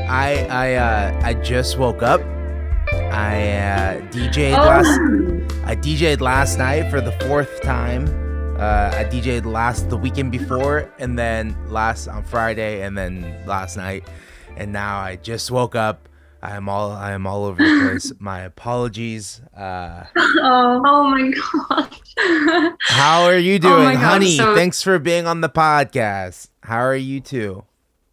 I just woke up. I DJ'd last night for the fourth time. I DJ'd the weekend before, and then on Friday, and then last night, and now I just woke up. I am all over the place. My apologies. Oh my god. How are you doing, my God, honey? Thanks for being on the podcast. How are you two?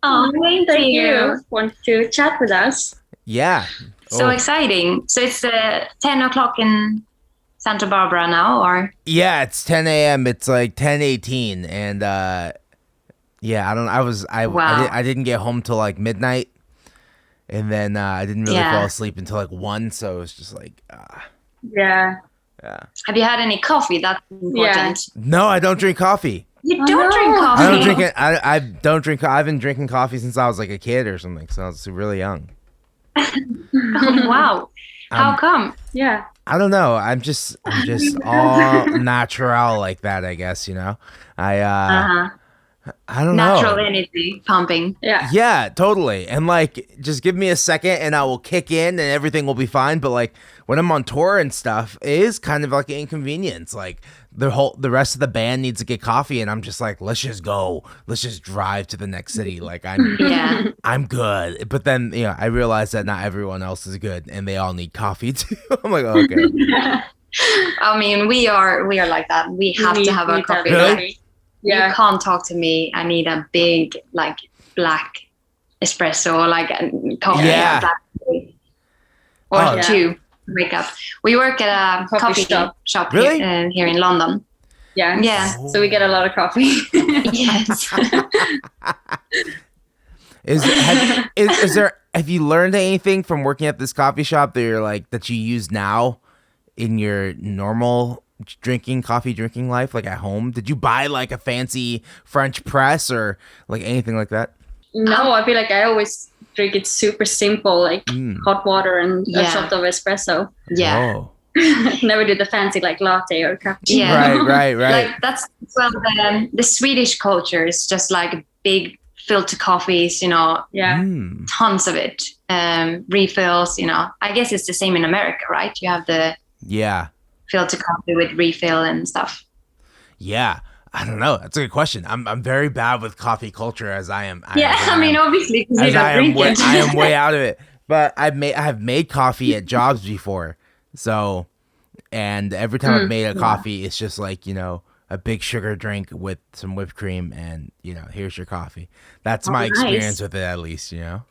Oh, thank you. Want to chat with us? Yeah. So exciting. So it's 10 o'clock in Santa Barbara now, or? Yeah, it's 10 a.m. It's like 10:18, and yeah, I didn't get home till like midnight, and then I didn't really fall asleep until like 1, so it was just like Yeah. Have you had any coffee? That's important. No, I don't drink coffee. You don't drink coffee? I don't drink it. I don't drink. I've been drinking coffee since I was like a kid or something, so I was really young. Oh, wow. How come? Yeah. I don't know. I'm just all natural like that, I guess, you know. I don't know. Natural energy pumping. Yeah. Yeah, totally. And like, just give me a second and I will kick in and everything will be fine. But like when I'm on tour and stuff, it is kind of like an inconvenience. Like the rest of the band needs to get coffee and I'm just like, let's just go. Let's just drive to the next city. Like I'm good. But then, you know, I realize that not everyone else is good and they all need coffee too. I'm like, oh, okay. I mean, we are like that. We have to have our coffee. Really? Yeah. You can't talk to me. I need a big, like, black espresso, like coffee. Yeah. Black coffee. Or two to wake up. We work at a coffee shop really? Here in London. Yeah. Yeah. So we get a lot of coffee. Yes. Have you learned anything from working at this coffee shop that you use now in your normal coffee drinking life, like at home? Did you buy like a fancy French press or like anything like that? No, I feel like I always drink it super simple, like hot water and a shot of espresso. Yeah. Oh. Never do the fancy like latte or cappuccino. Yeah. Right. Like that's the Swedish culture is just like big filter coffees, you know. Yeah. Tons of it. Refills, you know. I guess it's the same in America, right? You have the filter coffee with refill and stuff. Yeah. I don't know. That's a good question. I'm very bad with coffee culture as I am. I mean, obviously, because you don't drink it. I am way out of it. But I have made coffee at jobs before. So, and every time I've made a coffee, it's just like, you know, a big sugar drink with some whipped cream and, you know, here's your coffee. That's my experience with it, at least, you know?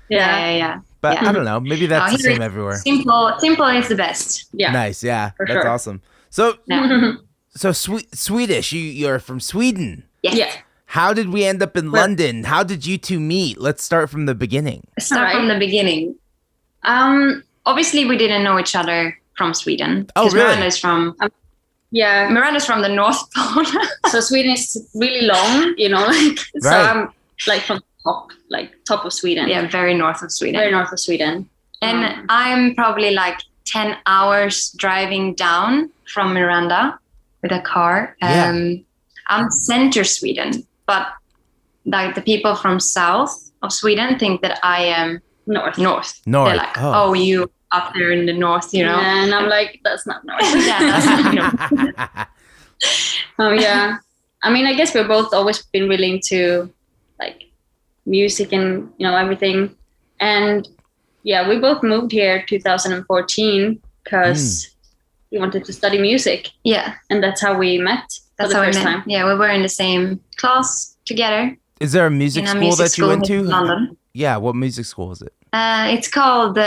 Yeah. But I don't know. Maybe that's the same everywhere. Simple is the best. Yeah. Nice. Yeah. For That's sure. awesome. So Swedish, you're from Sweden. Yes. Yeah. How did we end up in London? How did you two meet? Let's start from the beginning. From the beginning. Obviously, we didn't know each other from Sweden. Oh, really? Miranda's from the North Pole. So Sweden is really long, you know, like so I'm like from top of Sweden. Yeah, very north of Sweden. Very north of Sweden. And I'm probably like 10 hours driving down from Miranda with a car. I'm center Sweden, but like the people from south of Sweden think that I am north. They're like, oh, you up there in the north, you know? Yeah, and I'm like, that's not north. That's not north. Oh, yeah. I mean, I guess we've both always been willing to like music and, you know, everything. And yeah, we both moved here 2014 because we wanted to study music. Yeah. And that's how we met. That's how we met. Time. Yeah, we were in the same class together. Is there a music school that you went to? In London. Yeah, what music school is it? It's called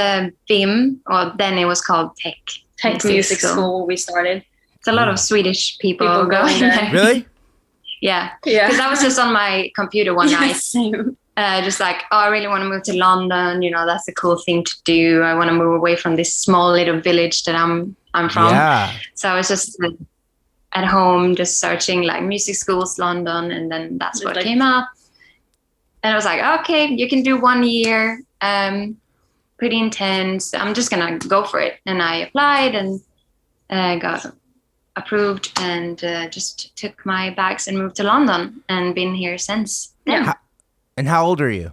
BIM, or then it was called Tech Music School. We started. It's a lot of Swedish people going there. Really? Yeah. Because I was just on my computer one night. Same. Just like, I really want to move to London. You know, that's a cool thing to do. I want to move away from this small little village that I'm from. Yeah. So I was just at home, just searching like music schools, London, and then that's what came up. And I was like, okay, you can do 1 year. Pretty intense. I'm just gonna go for it. And I applied and got approved and just took my bags and moved to London and been here since then. And how old are you?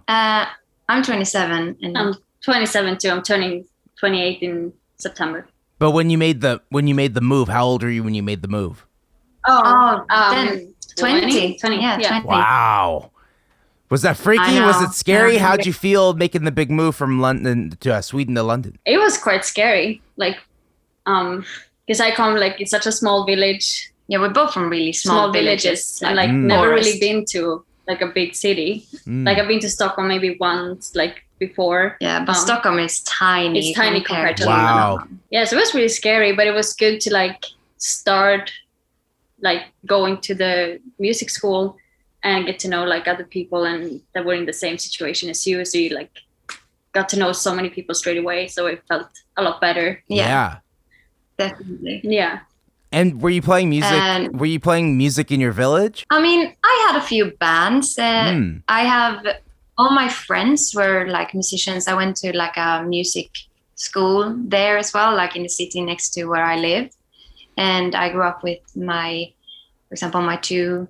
I'm 27 and I'm 27 too. I'm turning 28 in September. But when you made the move, how old were you when you made the move? Then 20. 20. Yeah, Yeah. 20. Wow. Was that freaky? I know. Was it scary? Yeah. How'd you feel making the big move from London to Sweden to London? It was quite scary. Like, because I come like it's such a small village. Yeah, we're both from really small villages. and like never really been to like a big city. Like I've been to Stockholm maybe once, like before. Yeah, but Stockholm is tiny. It's tiny compared to Wow. London. Yeah, so it was really scary, but it was good to like start like going to the music school and get to know like other people and that were in the same situation as you. So you like got to know so many people straight away. So it felt a lot better. Yeah. Definitely. Yeah. And were you playing music? Were you playing music in your village? I mean, I had a few bands. I have all my friends were like musicians. I went to like a music school there as well, like in the city next to where I lived. And I grew up with for example, my two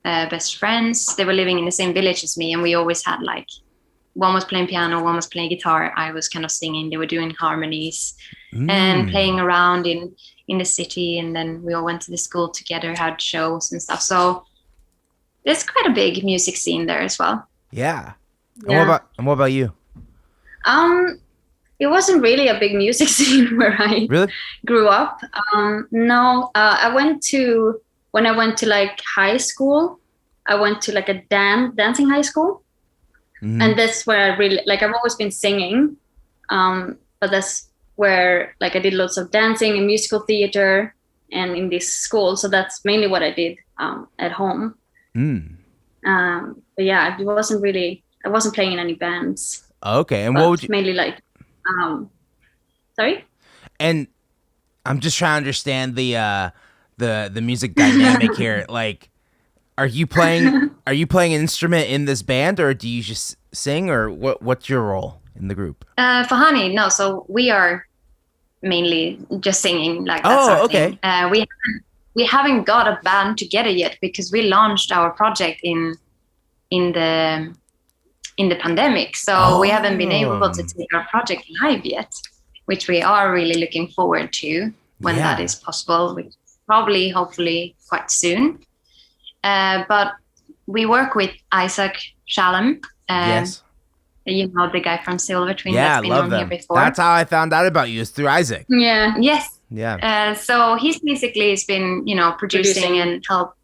best friends. They were living in the same village as me, and we always had like one was playing piano, one was playing guitar. I was kind of singing. They were doing harmonies and playing around in the city. And then we all went to the school together, had shows and stuff. So there's quite a big music scene there as well. Yeah. And what about you? It wasn't really a big music scene where I grew up. No, when I went to like high school, I went to like a dancing high school. And that's where I really, like I've always been singing, but that's where like I did lots of dancing and musical theater and in this school. So that's mainly what I did at home. But yeah, I wasn't playing in any bands. Okay, and what would you mainly like? Sorry. And I'm just trying to understand the music dynamic here. Like, are you playing an instrument in this band, or do you just sing, or what's your role in the group? For Honey, no. So we are mainly just singing. Like that's our thing. We haven't got a band together yet because we launched our project in the pandemic. So we haven't been able to take our project live yet, which we are really looking forward to when that is possible, which is probably, hopefully, quite soon. But we work with Isaac Shalom. Yes. You know, the guy from Silvertwin that's been love on them. here before. That's how I found out about you, is through Isaac. Yeah. Yes. Yeah. So he's basically has been, producing and help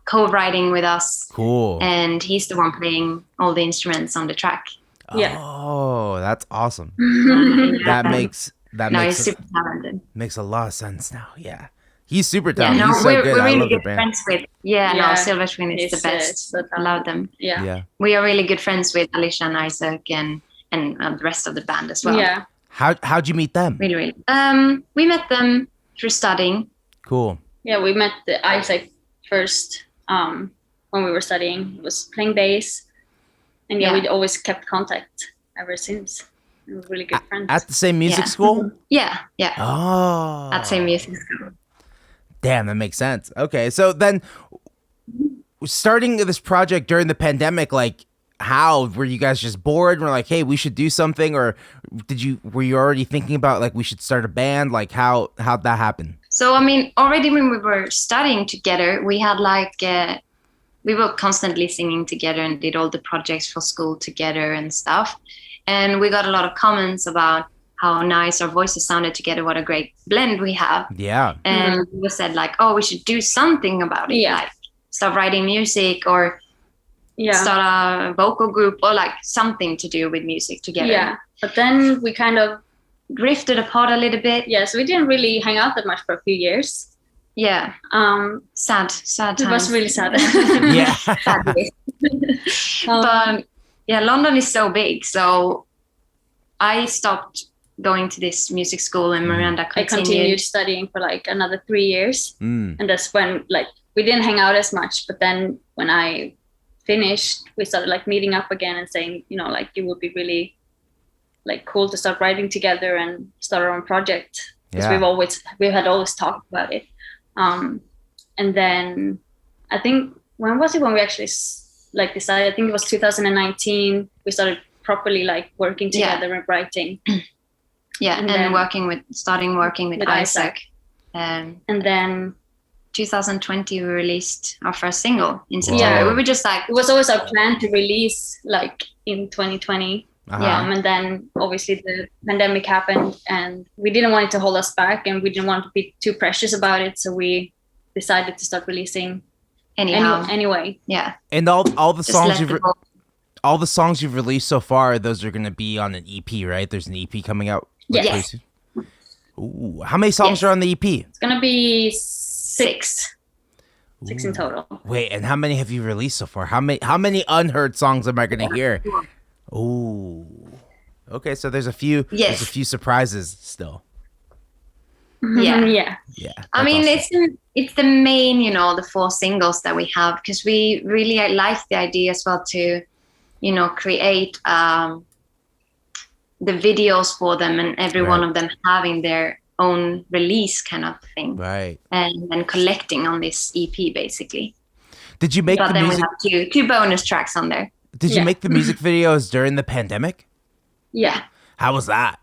co-writing with us. Cool. And he's the one playing all the instruments on the track. Yeah. Oh, that's awesome. He's super talented. Makes a lot of sense now. Yeah. He's super talented. Yeah, no, he's so good. We're I really love good the band. friends with. Silvertwin is the best. I love them. Yeah. We are really good friends with Alicia and Isaac and the rest of the band as well. Yeah. How'd you meet them? Really, really. We met them through studying. Cool. Yeah, we met Isaac first when we were studying. He was playing bass, and we always kept contact ever since. We were really good friends. At the same music school? Yeah. Oh. At the same music school. Damn, that makes sense. Okay, so then starting this project during the pandemic, like, how were you guys just bored? And we're like, hey, we should do something, or were you already thinking about like we should start a band? Like, how'd that happen? So I mean, already when we were studying together, we had like we were constantly singing together and did all the projects for school together and stuff. And we got a lot of comments about how nice our voices sounded together, what a great blend we have. Yeah. And we said like, oh, we should do something about it. Yeah. Like start writing music or start a vocal group or like something to do with music together. Yeah. But then we kind of drifted apart a little bit. Yeah. So we didn't really hang out that much for a few years. Yeah. Sad times. It was really sad. Yeah. Sad days. But yeah, London is so big. So I stopped going to this music school and Miranda continued studying for like another 3 years. And that's when like we didn't hang out as much. But then when I finished, we started like meeting up again and saying, like it would be really like cool to start writing together and start our own project. Because we had always talked about it. And then I think, when was it when we actually like decided? I think it was 2019. We started properly like working together and writing. Yeah, and starting working with Isaac. And then 2020 we released our first single in September. Yeah. We were just like, it was always our plan to release like in 2020. And then obviously the pandemic happened and we didn't want it to hold us back and we didn't want to be too precious about it. So we decided to start releasing anyway. Yeah. And all the songs all the songs you've released so far, those are going to be on an EP, right? There's an EP coming out. Yes. Ooh, how many songs are on the EP? It's going to be 6. 6 in total. Wait, and how many have you released so far? How many unheard songs am I going to hear? Ooh. Okay, so there's a few surprises still. Yeah. I mean, awesome. it's the main, the 4 singles that we have, because we really like the idea as well to, create the videos for them and every one of them having their own release kind of thing. Right. And collecting on this EP basically. Did you make the music? We have 2 bonus tracks on there. Did you make the music videos during the pandemic? Yeah. How was that?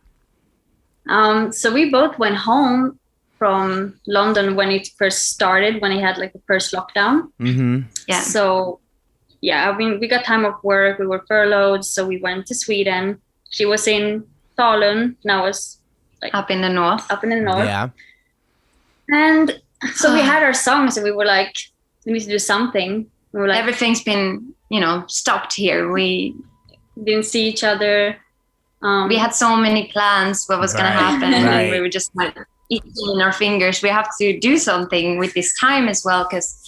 So we both went home from London when it first started, when it had like the first lockdown. Mm-hmm. Yeah. So I mean, we got time off work. We were furloughed, so we went to Sweden. She was in Falun, and I was like up in the north. Yeah. And so we had our songs, and we were like, we need to do something. We were like, everything's been, stopped here. We didn't see each other. We had so many plans what was going to happen. Right. And we were just like eating our fingers. We have to do something with this time as well, because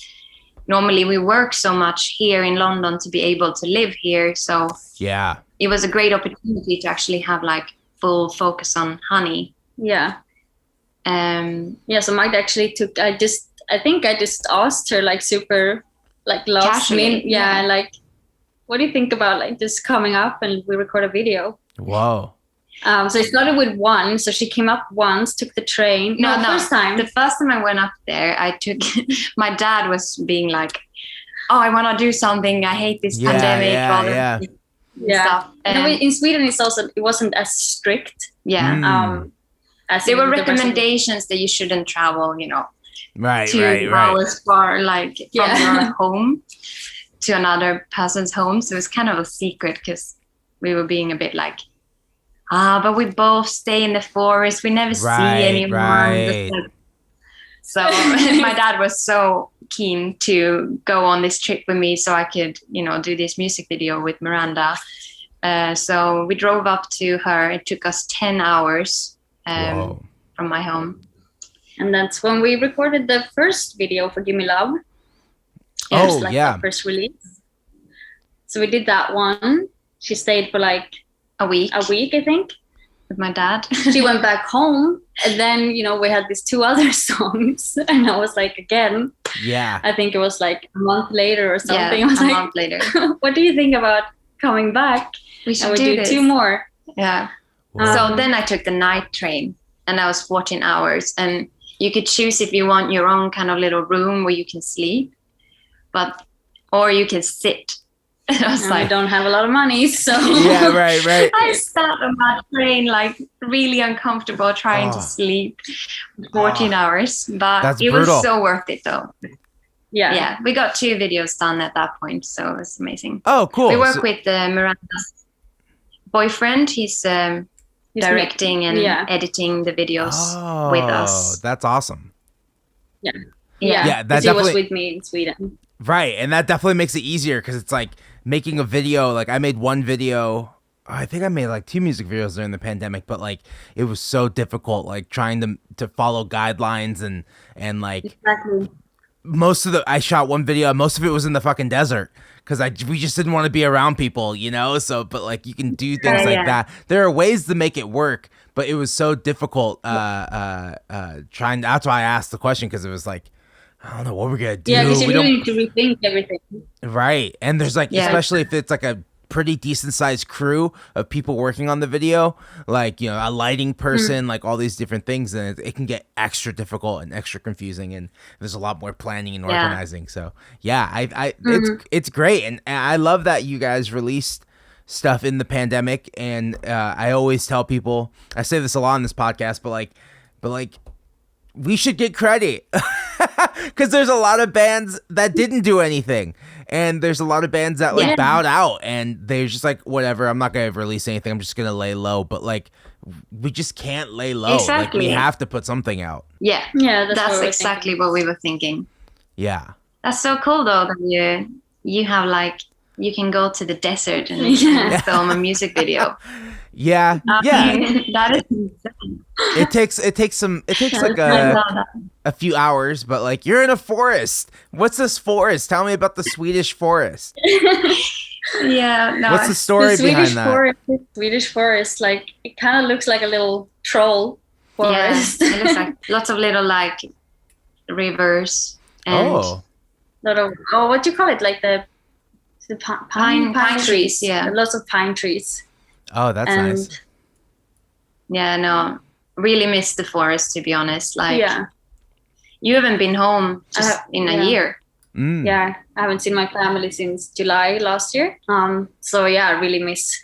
normally we work so much here in London to be able to live here. So yeah, it was a great opportunity to actually have like full focus on Honey. Yeah. So Magda actually I think I just asked her like super like last minute. Yeah. Like, what do you think about like just coming up and we record a video? Whoa. So it started with 1. So she came up once, took the train. No. First time. The first time I went up there, my dad was being like, oh, I want to do something. I hate this pandemic. Stuff. And in Sweden, it wasn't as strict. Yeah. As there were recommendations that you shouldn't travel, right, 2 hours far, like from your home to another person's home. So it was kind of a secret because we were being a bit like, but we both stay in the forest. We never see anyone. Right. So my dad was so keen to go on this trip with me so I could, do this music video with Miranda. So we drove up to her. It took us 10 hours from my home. And that's when we recorded the first video for Gimme Love. Our first release. So we did that one. She stayed for like a week, I think, with my dad. She went back home, and then we had these 2 other songs, and I was like, again, I think it was like a month later or something. Yeah, I was a like, month later. What do you think about coming back? We should do this. 2 more. Yeah. So then I took the night train, and that was 14 hours, and you could choose if you want your own kind of little room where you can sleep, or you can sit. I don't have a lot of money, so right. I sat on that train like really uncomfortable trying to sleep 14 hours, but it was so worth it though. Yeah, we got 2 videos done at that point, so it was amazing. Oh, cool. We work with Miranda's boyfriend. He's directing and editing the videos with us. That's awesome. Yeah. That he was with me in Sweden. Right, and that definitely makes it easier because it's like making a video. Like I made one video. I think I made like 2 music videos during the pandemic, but like it was so difficult, like trying to follow guidelines and like exactly. I shot one video. Most of it was in the fucking desert because we just didn't want to be around people, So, but like you can do things like that. There are ways to make it work, but it was so difficult. Trying. That's why I asked the question because it was like, I don't know what we're gonna do. Yeah, because you really need to rethink everything. Right, and there's like, especially if it's like a pretty decent sized crew of people working on the video, like a lighting person, like all these different things, and it can get extra difficult and extra confusing, and there's a lot more planning and organizing. So it's great, and I love that you guys released stuff in the pandemic, and I always tell people, I say this a lot on this podcast, but like we should get credit because there's a lot of bands that didn't do anything, and there's a lot of bands that like bowed out, and they're just like, whatever, I'm not gonna release anything, I'm just gonna lay low. But like we just can't lay low. Like we have to put something out. Yeah, that's exactly what we were thinking. Yeah, that's so cool though that you have like, you can go to the desert and film a music video. Yeah. That is insane. It takes like a few hours, but like you're in a forest. What's this forest? Tell me about the Swedish forest. What's the story behind that? Swedish forest, like it kind of looks like a little troll forest. It looks like lots of little like rivers and lot of what do you call it? Like the pine trees. Yeah, lots of pine trees. Oh, that's nice. Yeah, no, really miss the forest, to be honest. Like, you haven't been home in a year. Yeah, I haven't seen my family since July last year. So yeah, I really miss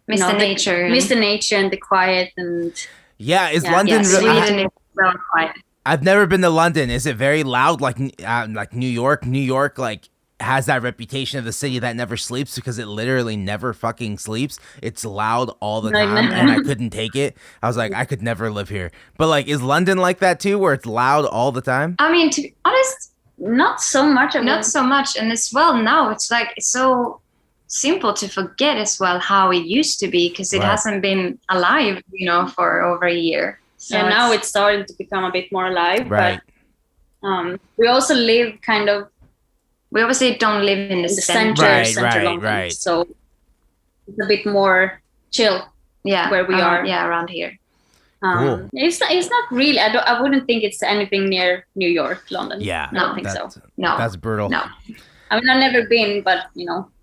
the nature. Miss the nature and the quiet and. Yeah, is London? Sweden is well quiet. I've never been to London. Is it very loud, like New York? New York, like, has that reputation of the city that never sleeps because it literally never fucking sleeps. It's loud all the time, and I couldn't take it. I was like, I could never live here. But like, is London like that too, where it's loud all the time? I mean, to be honest, not so much. Not so much, and as well now it's like it's so simple to forget as well how it used to be because it hasn't been alive, for over a year. So now it's starting to become a bit more alive. Right. But we also live kind of. We obviously don't live in the center. Right. So it's a bit more chill. Yeah, where we are. Yeah, around here. Cool. It's not really. I wouldn't think it's anything near New York, London. Yeah, I don't think so. No, that's brutal. No, I mean I've never been, but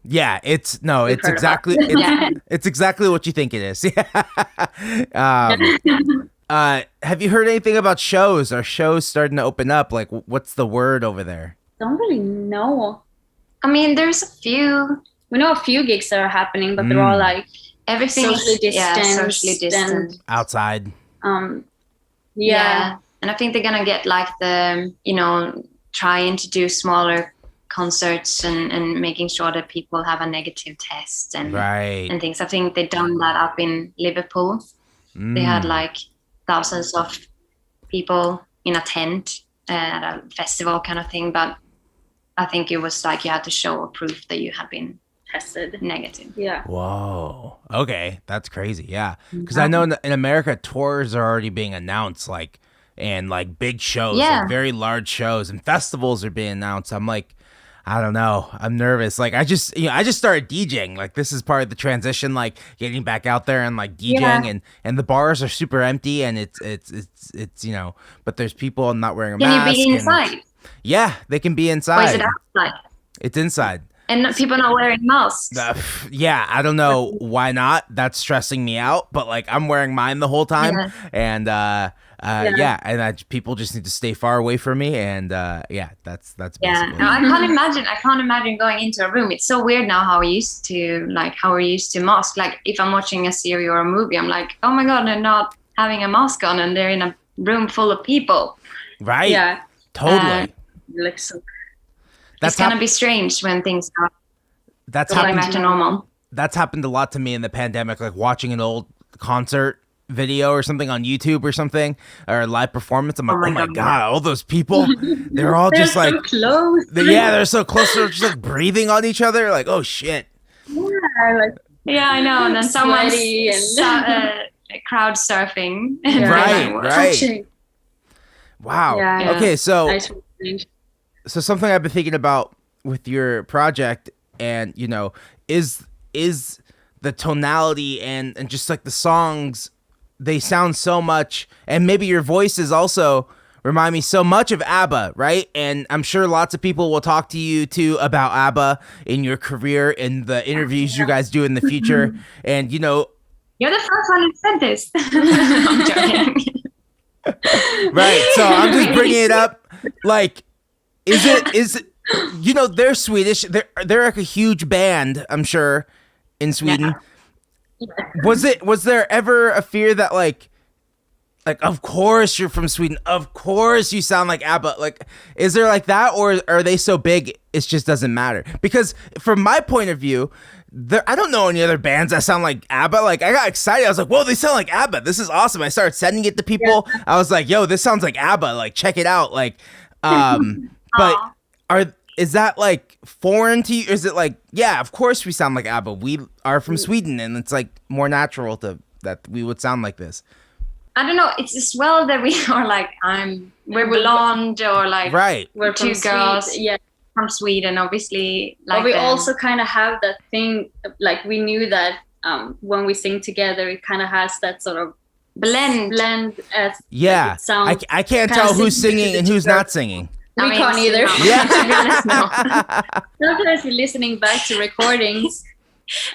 Yeah, it's exactly it's exactly what you think it is. Have you heard anything about shows? Are shows starting to open up? Like, what's the word over there? Don't really know. I mean, there's a few. We know a few gigs that are happening, but they're all like everything socially distant. Outside. Yeah. And I think they're gonna get like the trying to do smaller concerts and making sure that people have a negative test and things. I think they've done that up in Liverpool. They had like thousands of people in a tent at a festival kind of thing, but I think it was like you had to show a proof that you had been tested negative. Yeah. Whoa. Okay, that's crazy. Yeah, because I know in America tours are already being announced, and big shows, like very large shows, and festivals are being announced. I'm like, I don't know. I'm nervous. Like I just started DJing. Like this is part of the transition, like getting back out there and like DJing and the bars are super empty and it's but there's people not wearing a mask. Can you be inside? Yeah, they can be inside. Or is it outside? It's inside. And people not wearing masks. Yeah, I don't know why not. That's stressing me out. But like I'm wearing mine the whole time, and people just need to stay far away from me. And that's basically. Yeah, no, I can't imagine. I can't imagine going into a room. It's so weird now how we're used to mask. Like if I'm watching a series or a movie, I'm like, oh my god, they're not having a mask on, and they're in a room full of people. Right. Yeah. Totally. It's gonna be strange when things are going back to normal. That's happened a lot to me in the pandemic, like watching an old concert video or something on YouTube or something, or a live performance. I'm like, oh my god, all those people, they're all just like so close. They're so close. They're just like breathing on each other. Like, oh shit. Yeah, I know. And then someone's crowd surfing. Right. Wow. Yeah. Okay, so something I've been thinking about with your project, and is the tonality and just like the songs, they sound so much, and maybe your voices also remind me so much of ABBA, right? And I'm sure lots of people will talk to you too about ABBA in your career, in the interviews you guys do in the future, and you're the first one who said this. I'm joking. Right, so I'm just bringing it up. Like, is it they're Swedish, they're like a huge band, I'm sure, in Sweden. Yeah. Was there ever a fear that like of course you're from Sweden, of course you sound like ABBA? Like, is there like that, or are they so big it just doesn't matter? Because from my point of view, I don't know any other bands that sound like ABBA. Like, I got excited. I was like, whoa, they sound like ABBA. This is awesome. I started sending it to people. Yeah. I was like, yo, this sounds like ABBA. Like, check it out. Like, but is that like foreign to you? Is it like, yeah, of course we sound like ABBA. We are from Sweden, and it's like more natural that we would sound like this. I don't know. It's as well that we are like, we're blonde, or like, right. We're two girls. Yeah. From Sweden, obviously. Like, but we also kind of have that thing, like we knew that when we sing together, it kind of has that sort of blend as yeah. Like I can't tell who's singing and who's not singing. We can't either. No. Yeah. Sometimes we're listening back to recordings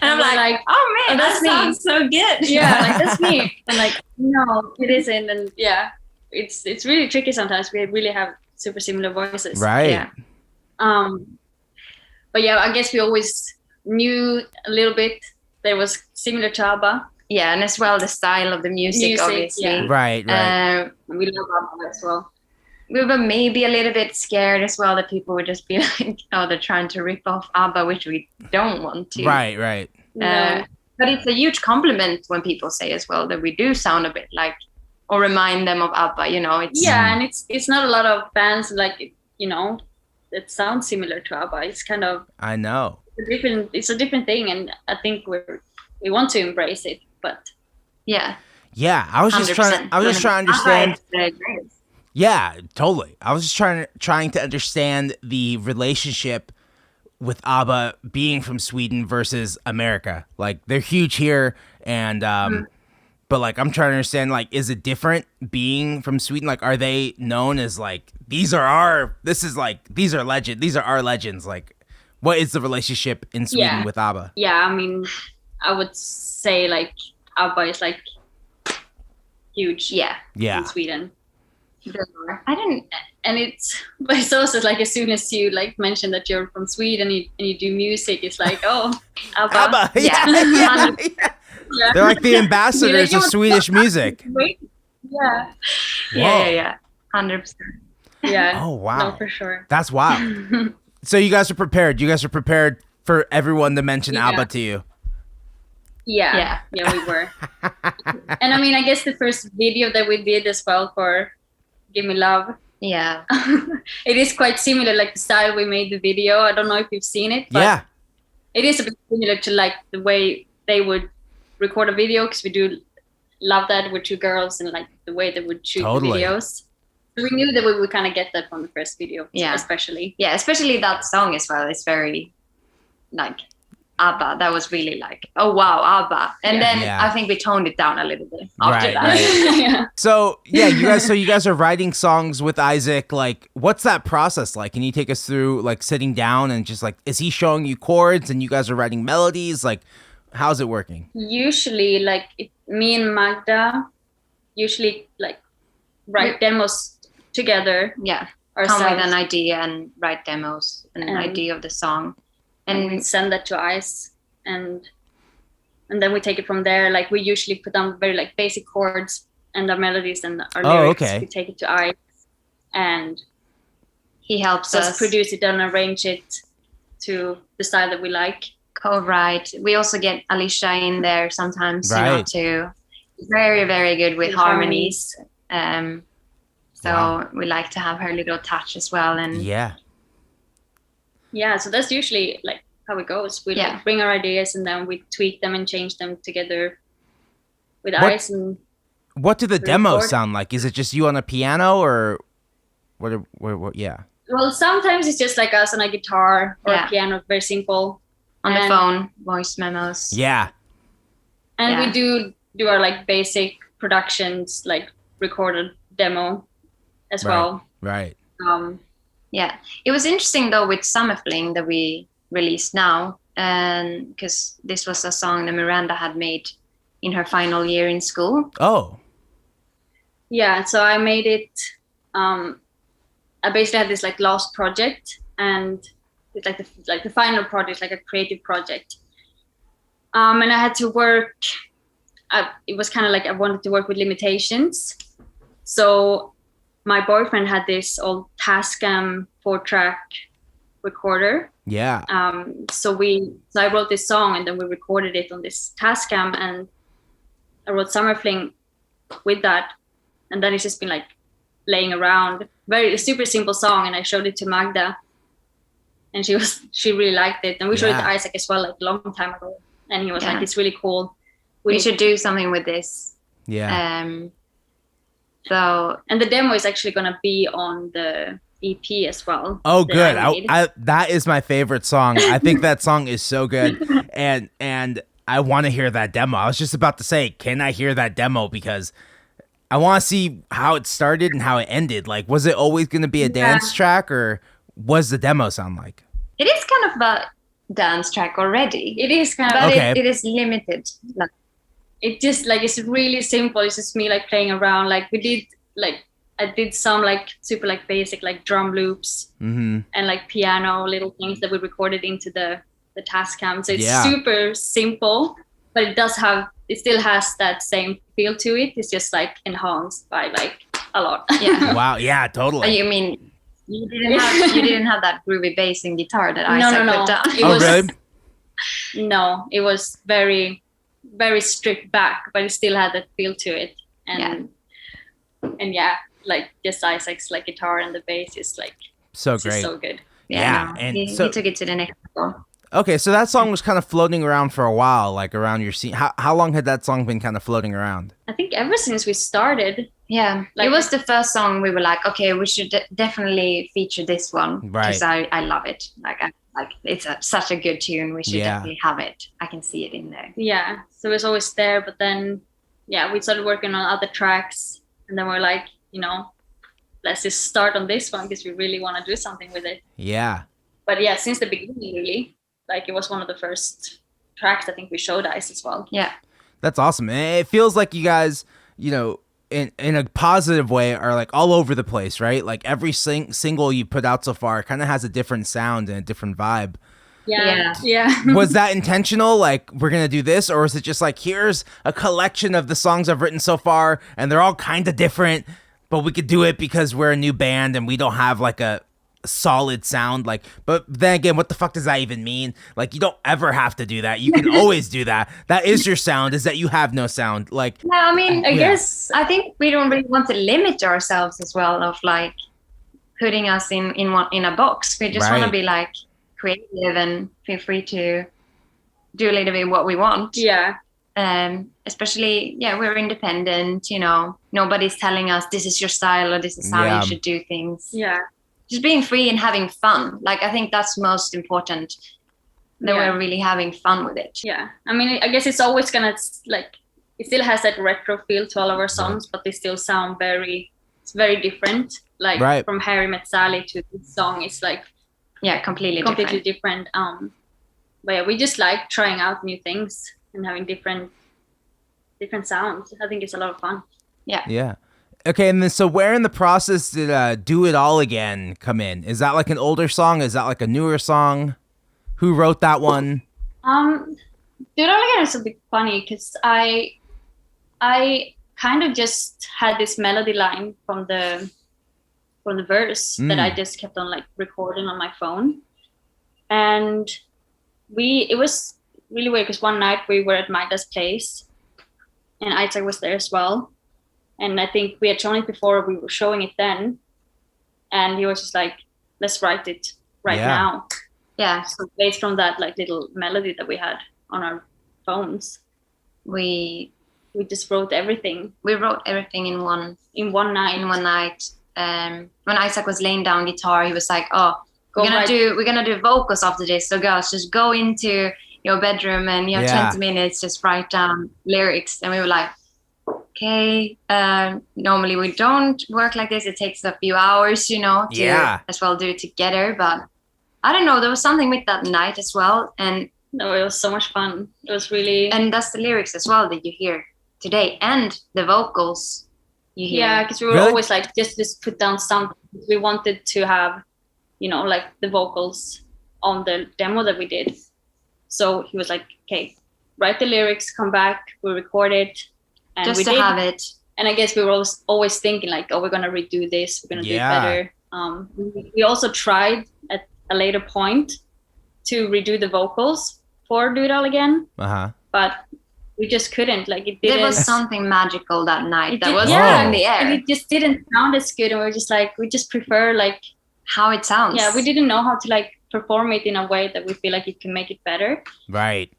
and I'm like, oh man, that sounds so good. Yeah, like that's me. And like, no, it isn't. And yeah, it's really tricky sometimes. We really have super similar voices. Right. Yeah. But yeah, I guess we always knew a little bit that it was similar to ABBA. Yeah, and as well the style of the music obviously. Yeah. Right. We love ABBA as well. We were maybe a little bit scared as well that people would just be like, oh, they're trying to rip off ABBA, which we don't want to. Right. But it's a huge compliment when people say as well that we do sound a bit like, or remind them of ABBA, you know. And it's not a lot of bands like, you know, that sounds similar to ABBA. It's kind of, I know, it's a different thing, and I think we want to embrace it. But yeah, I was just trying to understand. Yeah, totally. I was just trying to understand the relationship with ABBA being from Sweden versus America. Like, they're huge here, and but like I'm trying to understand, like, is it different being from Sweden? Like, are they known as like these are our legends? Like, what is the relationship in Sweden with ABBA? Yeah, I mean, I would say like ABBA is like huge. Yeah. In Sweden. But it's also like as soon as you like mention that you're from Sweden and you do music, it's like, oh, ABBA. Yeah. They're like the ambassadors of Swedish music. Yeah. Yeah. 100%. Yeah. Oh wow. No, for sure. That's wild. So you guys are prepared. You guys are prepared for everyone to mention ABBA to you. Yeah, we were. And I mean, I guess the first video that we did as well for Give Me Love. Yeah. It is quite similar, like the style we made the video. I don't know if you've seen it, but it is a bit similar to like the way they would record a video, because we do love that with two girls and like the way they would shoot the videos. We knew that we would kind of get that from the first video, especially. Yeah, especially that song as well. It's very like ABBA. That was really like, oh wow, ABBA. And then I think we toned it down a little bit after that. Right. So you guys are writing songs with Isaac. Like, what's that process like? Can you take us through like sitting down and just like, is he showing you chords and you guys are writing melodies? Like, how's it working? Usually, like me and Magda usually like write demos together. Yeah. Ourselves. Come with an idea and write demos, an idea of the song. And we send that to Ice, and then we take it from there. Like, we usually put down very like basic chords and our melodies and our lyrics. Okay. We take it to Ice, and he helps us produce it and arrange it to the style that we like. Co-write. We also get Alicia in there sometimes, too. Very, very good with harmonies. So we like to have her little touch as well. And so that's usually like how it goes. We like bring our ideas and then we tweak them and change them together with Ice. And what do the demos sound like? Is it just you on a piano, or what? Yeah. Well, sometimes it's just like us on a guitar or a piano, very simple. On the phone, voice memos. Yeah. And we do our like basic productions, like recorded demo as well. Right. It was interesting though with Summer Fling that we released now, and because this was a song that Miranda had made in her final year in school. Oh. Yeah, so I made it. I basically had this like last project, and it's like the final project, like a creative project. And I had to work. It was kind of like I wanted to work with limitations. So my boyfriend had this old Tascam 4-track recorder. Yeah. So I wrote this song and then we recorded it on this Tascam, and I wrote Summer Fling with that. And then it's just been like laying around. Very super simple song, and I showed it to Magda, and she really liked it. And we showed it to Isaac as well, like a long time ago. And he was like, "It's really cool. We should do something with this." Yeah. So, and the demo is actually gonna be on the EP as well. Oh, good. I that is my favorite song. I think that song is so good, and I want to hear that demo. I was just about to say, can I hear that demo? Because I want to see how it started and how it ended. Like, was it always going to be a dance track, or was the demo sound like? It is kind of a dance track already. It is kind of, but okay. It is limited. Like, it just like, it's really simple. It's just me like playing around. Like I did some like super like basic like drum loops and like piano little things that we recorded into the Tascam. So it's super simple, but it still has that same feel to it. It's just like enhanced by like a lot. Yeah. Wow. Yeah, totally. You mean you didn't have that groovy bass and guitar that Isaac put down? Really? No, it was very, very stripped back, but it still had that feel to it. And like just Isaac's like guitar and the bass is like so great, so good. Yeah, and he took it to the next level. Okay, so that song was kind of floating around for a while, like around your scene. How long had that song been kind of floating around? I think ever since we started. Yeah, like, it was the first song we were like, okay, we should definitely feature this one, because I love it. Like it's such a good tune. We should definitely have it. I can see it in there. Yeah, so it was always there, but then we started working on other tracks, and then we're like, let's just start on this one because we really want to do something with it. Yeah. But yeah, since the beginning, really, like it was one of the first tracks I think we showed Ice as well. Yeah. That's awesome. And it feels like you guys, in a positive way are like all over the place, right? Like every single you put out so far kind of has a different sound and a different vibe. Yeah. Was that intentional? Like, we're going to do this? Or is it just like, here's a collection of the songs I've written so far and they're all kind of different, but we could do it because we're a new band and we don't have like a solid sound? Like, but then again, what the fuck does that even mean? Like, you don't ever have to do that. You can always do that. That is your sound, is that you have no sound. Like, no, I mean, I guess I think we don't really want to limit ourselves as well, of like putting us in a box. We just want to be like creative and feel free to do a little bit what we want. Yeah. Especially, we're independent, nobody's telling us this is your style or this is how you should do things. Yeah. Just being free and having fun. Like, I think that's most important, that we're really having fun with it. Yeah. I mean, I guess it's always gonna, like, it still has that retro feel to all of our songs, but they still sound very different. Like from Harry Met Sally to this song, it's like completely different. But yeah, we just like trying out new things and having different sounds. I think it's a lot of fun. Yeah. Okay, and then so where in the process did Do It All Again come in? Is that like an older song? Is that like a newer song? Who wrote that one? Do It All Again is a bit funny because I kind of just had this melody line from the verse that I just kept on like recording on my phone. And it was really weird because one night we were at Magda's place and Isaac was there as well. And I think we had shown it before, we were showing it then. And he was just like, let's write it now. Yeah. So based from that like little melody that we had on our phones, we just wrote everything. We wrote everything in one night. When Isaac was laying down guitar, he was like, we're gonna do vocals after this. So girls, just go into your bedroom and you have 20 minutes, just write down lyrics. And we were like, okay, normally we don't work like this. It takes a few hours, to as well do it together. But I don't know, there was something with that night as well. And no, it was so much fun. It was really... And that's the lyrics as well that you hear today. And the vocals you hear. Yeah, because we were always like, just put down something. We wanted to have, like the vocals on the demo that we did. So he was like, okay, write the lyrics, come back, we record it, and Just we to did. have it. And I guess we were always thinking like, oh, we're gonna redo this, we're gonna do it better. We also tried at a later point to redo the vocals for Do It All Again, but we just couldn't. Like it didn't. There was something magical that night that was in the air. And it just didn't sound as good, and we were just like, we just prefer like how it sounds. Yeah, we didn't know how to like perform it in a way that we feel like it can make it better. Right.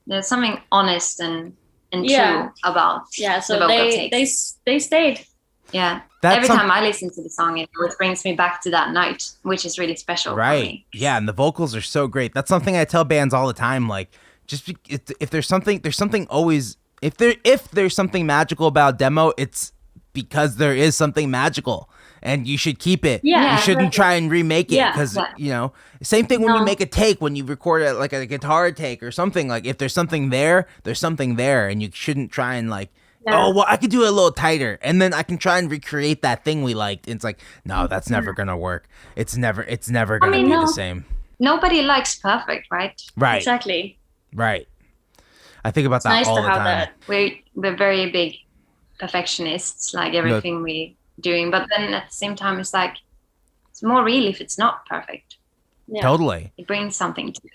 There's something honest and true about so the vocal takes. They stayed. Yeah. Every time I listen to the song, it always brings me back to that night, which is really special for me. Yeah, and the vocals are so great. That's something I tell bands all the time. Like, just if there's something always, if there's something magical about a demo, it's because there is something magical, and you should keep it. Yeah, you shouldn't try and remake it because you know. Same thing when you make a take, when you record it like a guitar take or something. Like if there's something there, there's something there, and you shouldn't try and like. Oh, well, I could do it a little tighter, and then I can try and recreate that thing we liked. It's like, no, that's never gonna work. It's never gonna be the same. Nobody likes perfect, right? Right. Exactly. Right. I think about that all the time. That. We're very big perfectionists, like everything we doing, but then at the same time, it's like it's more real if it's not perfect. Yeah. Totally. It brings something to it.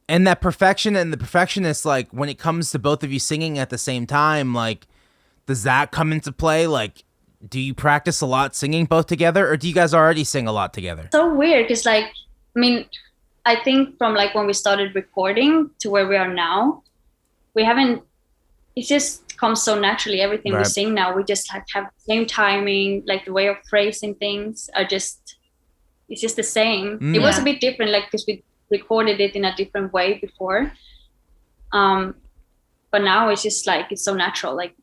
And that perfection and the perfectionist, like when it comes to both of you singing at the same time, like, does that come into play? Like, do you practice a lot singing both together, or do you guys already sing a lot together? So weird, because like, I mean, I think from like when we started recording to where we are now, we haven't, it just comes so naturally. Everything we sing now, we just like have the same timing, like the way of phrasing things are just, it's just the same. It was a bit different, like, because we recorded it in a different way before. But now it's just like, it's so natural, like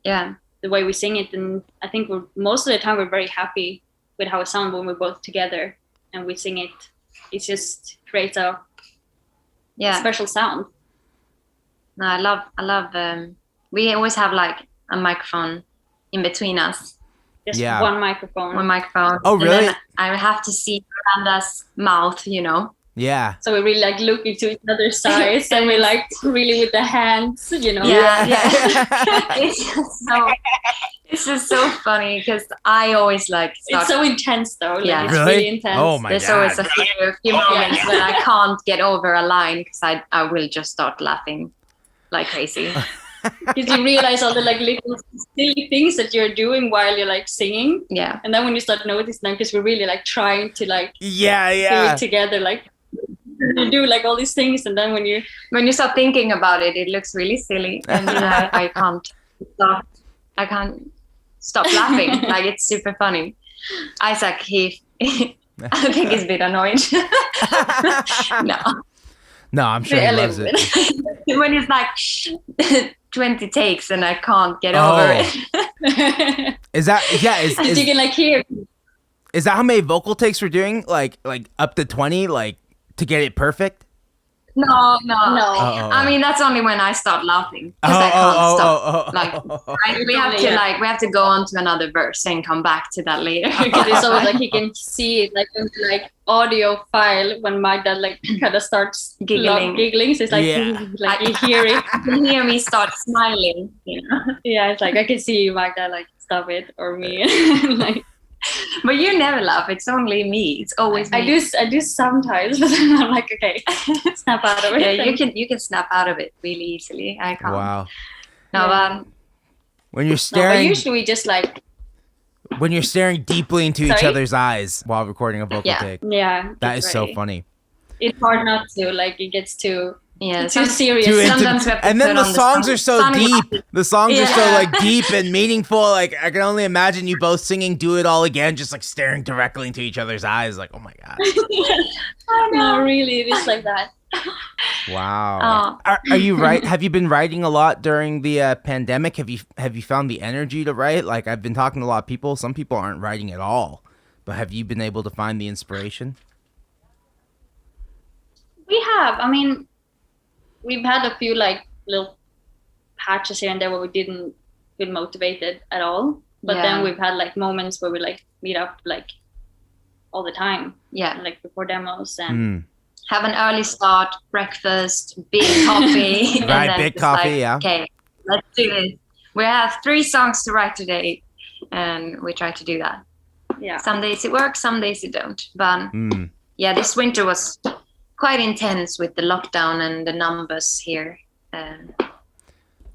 the way we sing it. And I think most of the time we're very happy with how it sounds when we're both together and we sing it. It just creates a special sound. No, I love, we always have like a microphone in between us. Just one microphone. One microphone. Oh, really? And then I have to see Miranda's mouth, you know. Yeah. So we really like look into each other's eyes and we like really with the hands, you know. Yeah. It's just so funny because I always like start. It's so intense though. Like, it's really? really intense. Oh my God. There's always a few moments when I can't get over a line because I will just start laughing like crazy. Because you realize all the like little silly things that you're doing while you're like singing. Yeah. And then when you start noticing them, because we're really like trying to like do it together, like you do like all these things, and then when you start thinking about it, it looks really silly, and I can't stop laughing. Like it's super funny. Isaac, I think he's a bit annoyed. No, I'm sure he loves it. When it's like 20 takes and I can't get over it. Is that is you can like hear? Is that how many vocal takes we're doing? Like up to 20, like to get it perfect? No. I mean, that's only when I start laughing because I can't stop. We have to go on to another verse and come back to that later. Because it's always like he can see it like in like audio file when Magda like kind of starts giggling. So it's like like you hear it. You can hear me start smiling. You know? Yeah, it's like I can see Magda like stop it or me like. But you never laugh. It's only me. It's always me. I do sometimes, but then I'm like, okay, snap out of it. Yeah, you can snap out of it really easily. I can't. Wow. No, when you're staring, but usually we just like when you're staring deeply into each other's eyes while recording a vocal take. Yeah, that is so funny. It's hard not to. Like it gets too serious. Sometimes we have to and then the songs are so deep. The songs are so like deep and meaningful. Like I can only imagine you both singing "Do It All Again," just like staring directly into each other's eyes. Like, oh my God. No, really, it is like that. Wow. Are you right? Have you been writing a lot during the pandemic? Have you found the energy to write? Like I've been talking to a lot of people. Some people aren't writing at all, but have you been able to find the inspiration? We have. I mean, we've had a few like little patches here and there where we didn't feel motivated at all. But then we've had like moments where we like meet up like all the time. Yeah. Like before demos and have an early start, breakfast, big coffee. And Right, then big just coffee, like, yeah. Okay, let's do this. We have 3 songs to write today, and we try to do that. Yeah. Some days it works, some days it don't. But Mm. yeah, this winter was quite intense with the lockdown and the numbers here.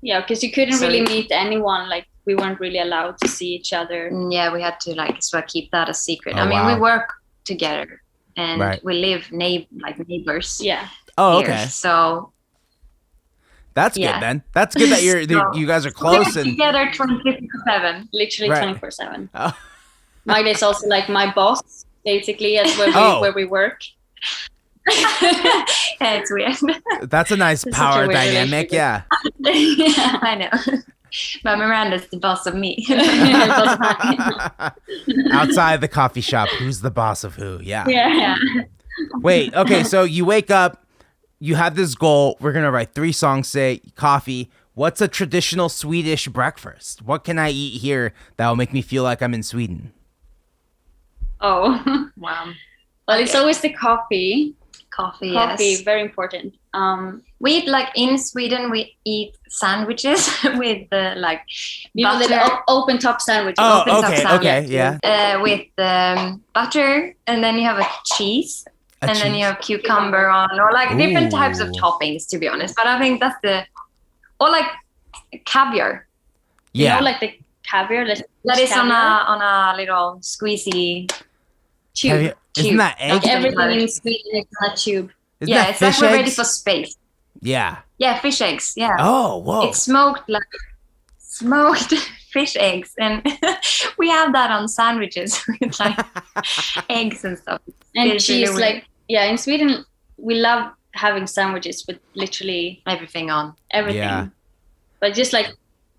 Yeah, because you couldn't So really it- meet anyone. Like we weren't really allowed to see each other. Yeah, we had to like sort of keep that a secret. Oh, I mean, wow. we work together and Right. we live like neighbors. Yeah. Oh, here. okay. So That's Yeah. good then. That's good that you guys are close we're and together 24/7. Literally Right. 24/7. Oh. Mike is also like my boss, basically, as where we work. Yeah, it's weird. that's a nice It's power such a weird dynamic. Yeah. Yeah. I know. But Miranda's the boss of me. Outside the coffee shop, who's the boss of who? Yeah. Yeah. Wait, okay, so you wake up, you have this goal, we're going to write 3 songs, say coffee. What's a traditional Swedish breakfast? What can I eat here that will make me feel like I'm in Sweden? Oh. Wow. Well, it's always the coffee. Coffee, Coffee, yes. very important. We eat like in Sweden, we eat sandwiches with like You know, butter. the open top sandwich. Oh, Open top okay, sandwich. okay, yeah. With butter, and then you have a cheese, A and then cheese. you have cucumber on, or like different types of Ooh. toppings, to be honest. But I think that's or like caviar. Yeah. You know, like the caviar. That is on a little squeezy tube. Have you- isn't tube. that egg? Like everything Caviar. in Sweden is on a tube. Isn't Yeah, that it's like fish we're ready eggs? for space. Yeah. Yeah, fish eggs. Yeah. Oh, whoa. It's smoked fish eggs, and we have that on sandwiches with like eggs and stuff. And It's cheese, really like, yeah, in Sweden, we love having sandwiches with literally everything on. everything. Yeah. But just like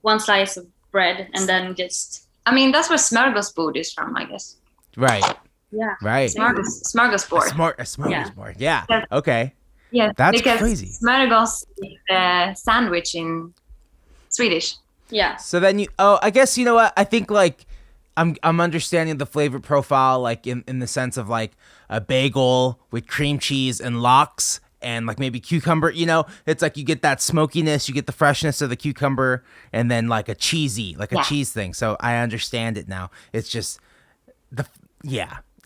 one slice of bread and then just, I mean, that's where smorgasbord is from, I guess. Right. yeah. Right. Smorgasbord. A smorgasbord. Yeah. Yeah. Okay. Yeah, That's because crazy. smörgås is sandwich in Swedish. Yeah. So then I guess you know what? I think like I'm understanding the flavor profile like in the sense of like a bagel with cream cheese and lox and like maybe cucumber, you know, it's like you get that smokiness, you get the freshness of the cucumber and then like a cheesy, like a Yeah. cheese thing. So I understand it now. It's just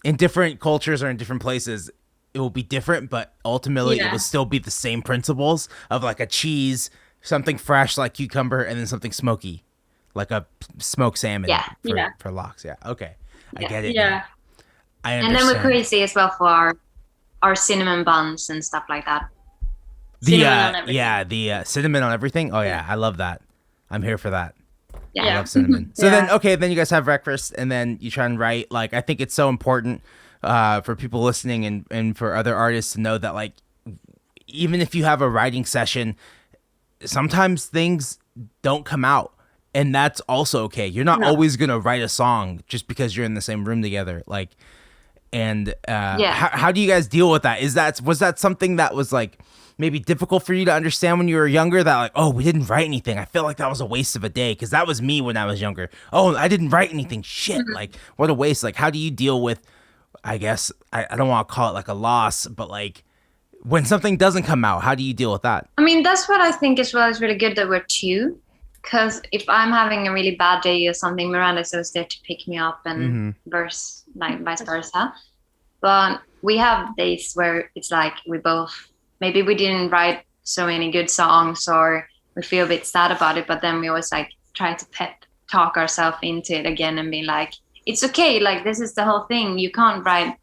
in different cultures or in different places, it will be different, but ultimately it Yeah. will still be the same principles of like a cheese, something fresh like cucumber, and then something smoky, like a smoked salmon Yeah. for lox. Yeah. Okay. I Yeah. get it. Yeah. now. I And understand. then we're crazy as well for our cinnamon buns and stuff like that. Cinnamon on everything. the cinnamon on everything. Oh yeah, I love that. I'm here for that. I Yeah. love cinnamon. So Yeah. then you guys have breakfast and then you try and write. Like I think it's so important for people listening and for other artists to know that like even if you have a writing session, sometimes things don't come out. And that's also okay. You're not No. always gonna write a song just because you're in the same room together. Like and how do you guys deal with that? Was that something that was like maybe difficult for you to understand when you were younger, that like, oh, we didn't write anything, I feel like that was a waste of a day? Because that was me when I was younger. Oh, I didn't write anything. Shit, like what a waste. Like how do you deal with, I guess I don't want to call it like a loss, but like when something doesn't come out, how do you deal with that? I mean, that's what I think as well is really good that we're two. Because if I'm having a really bad day or something, Miranda's always there to pick me up and vice versa. But we have days where it's like maybe we didn't write so many good songs or we feel a bit sad about it, but then we always like try to talk ourselves into it again and be like, it's okay, like this is the whole thing. You can't write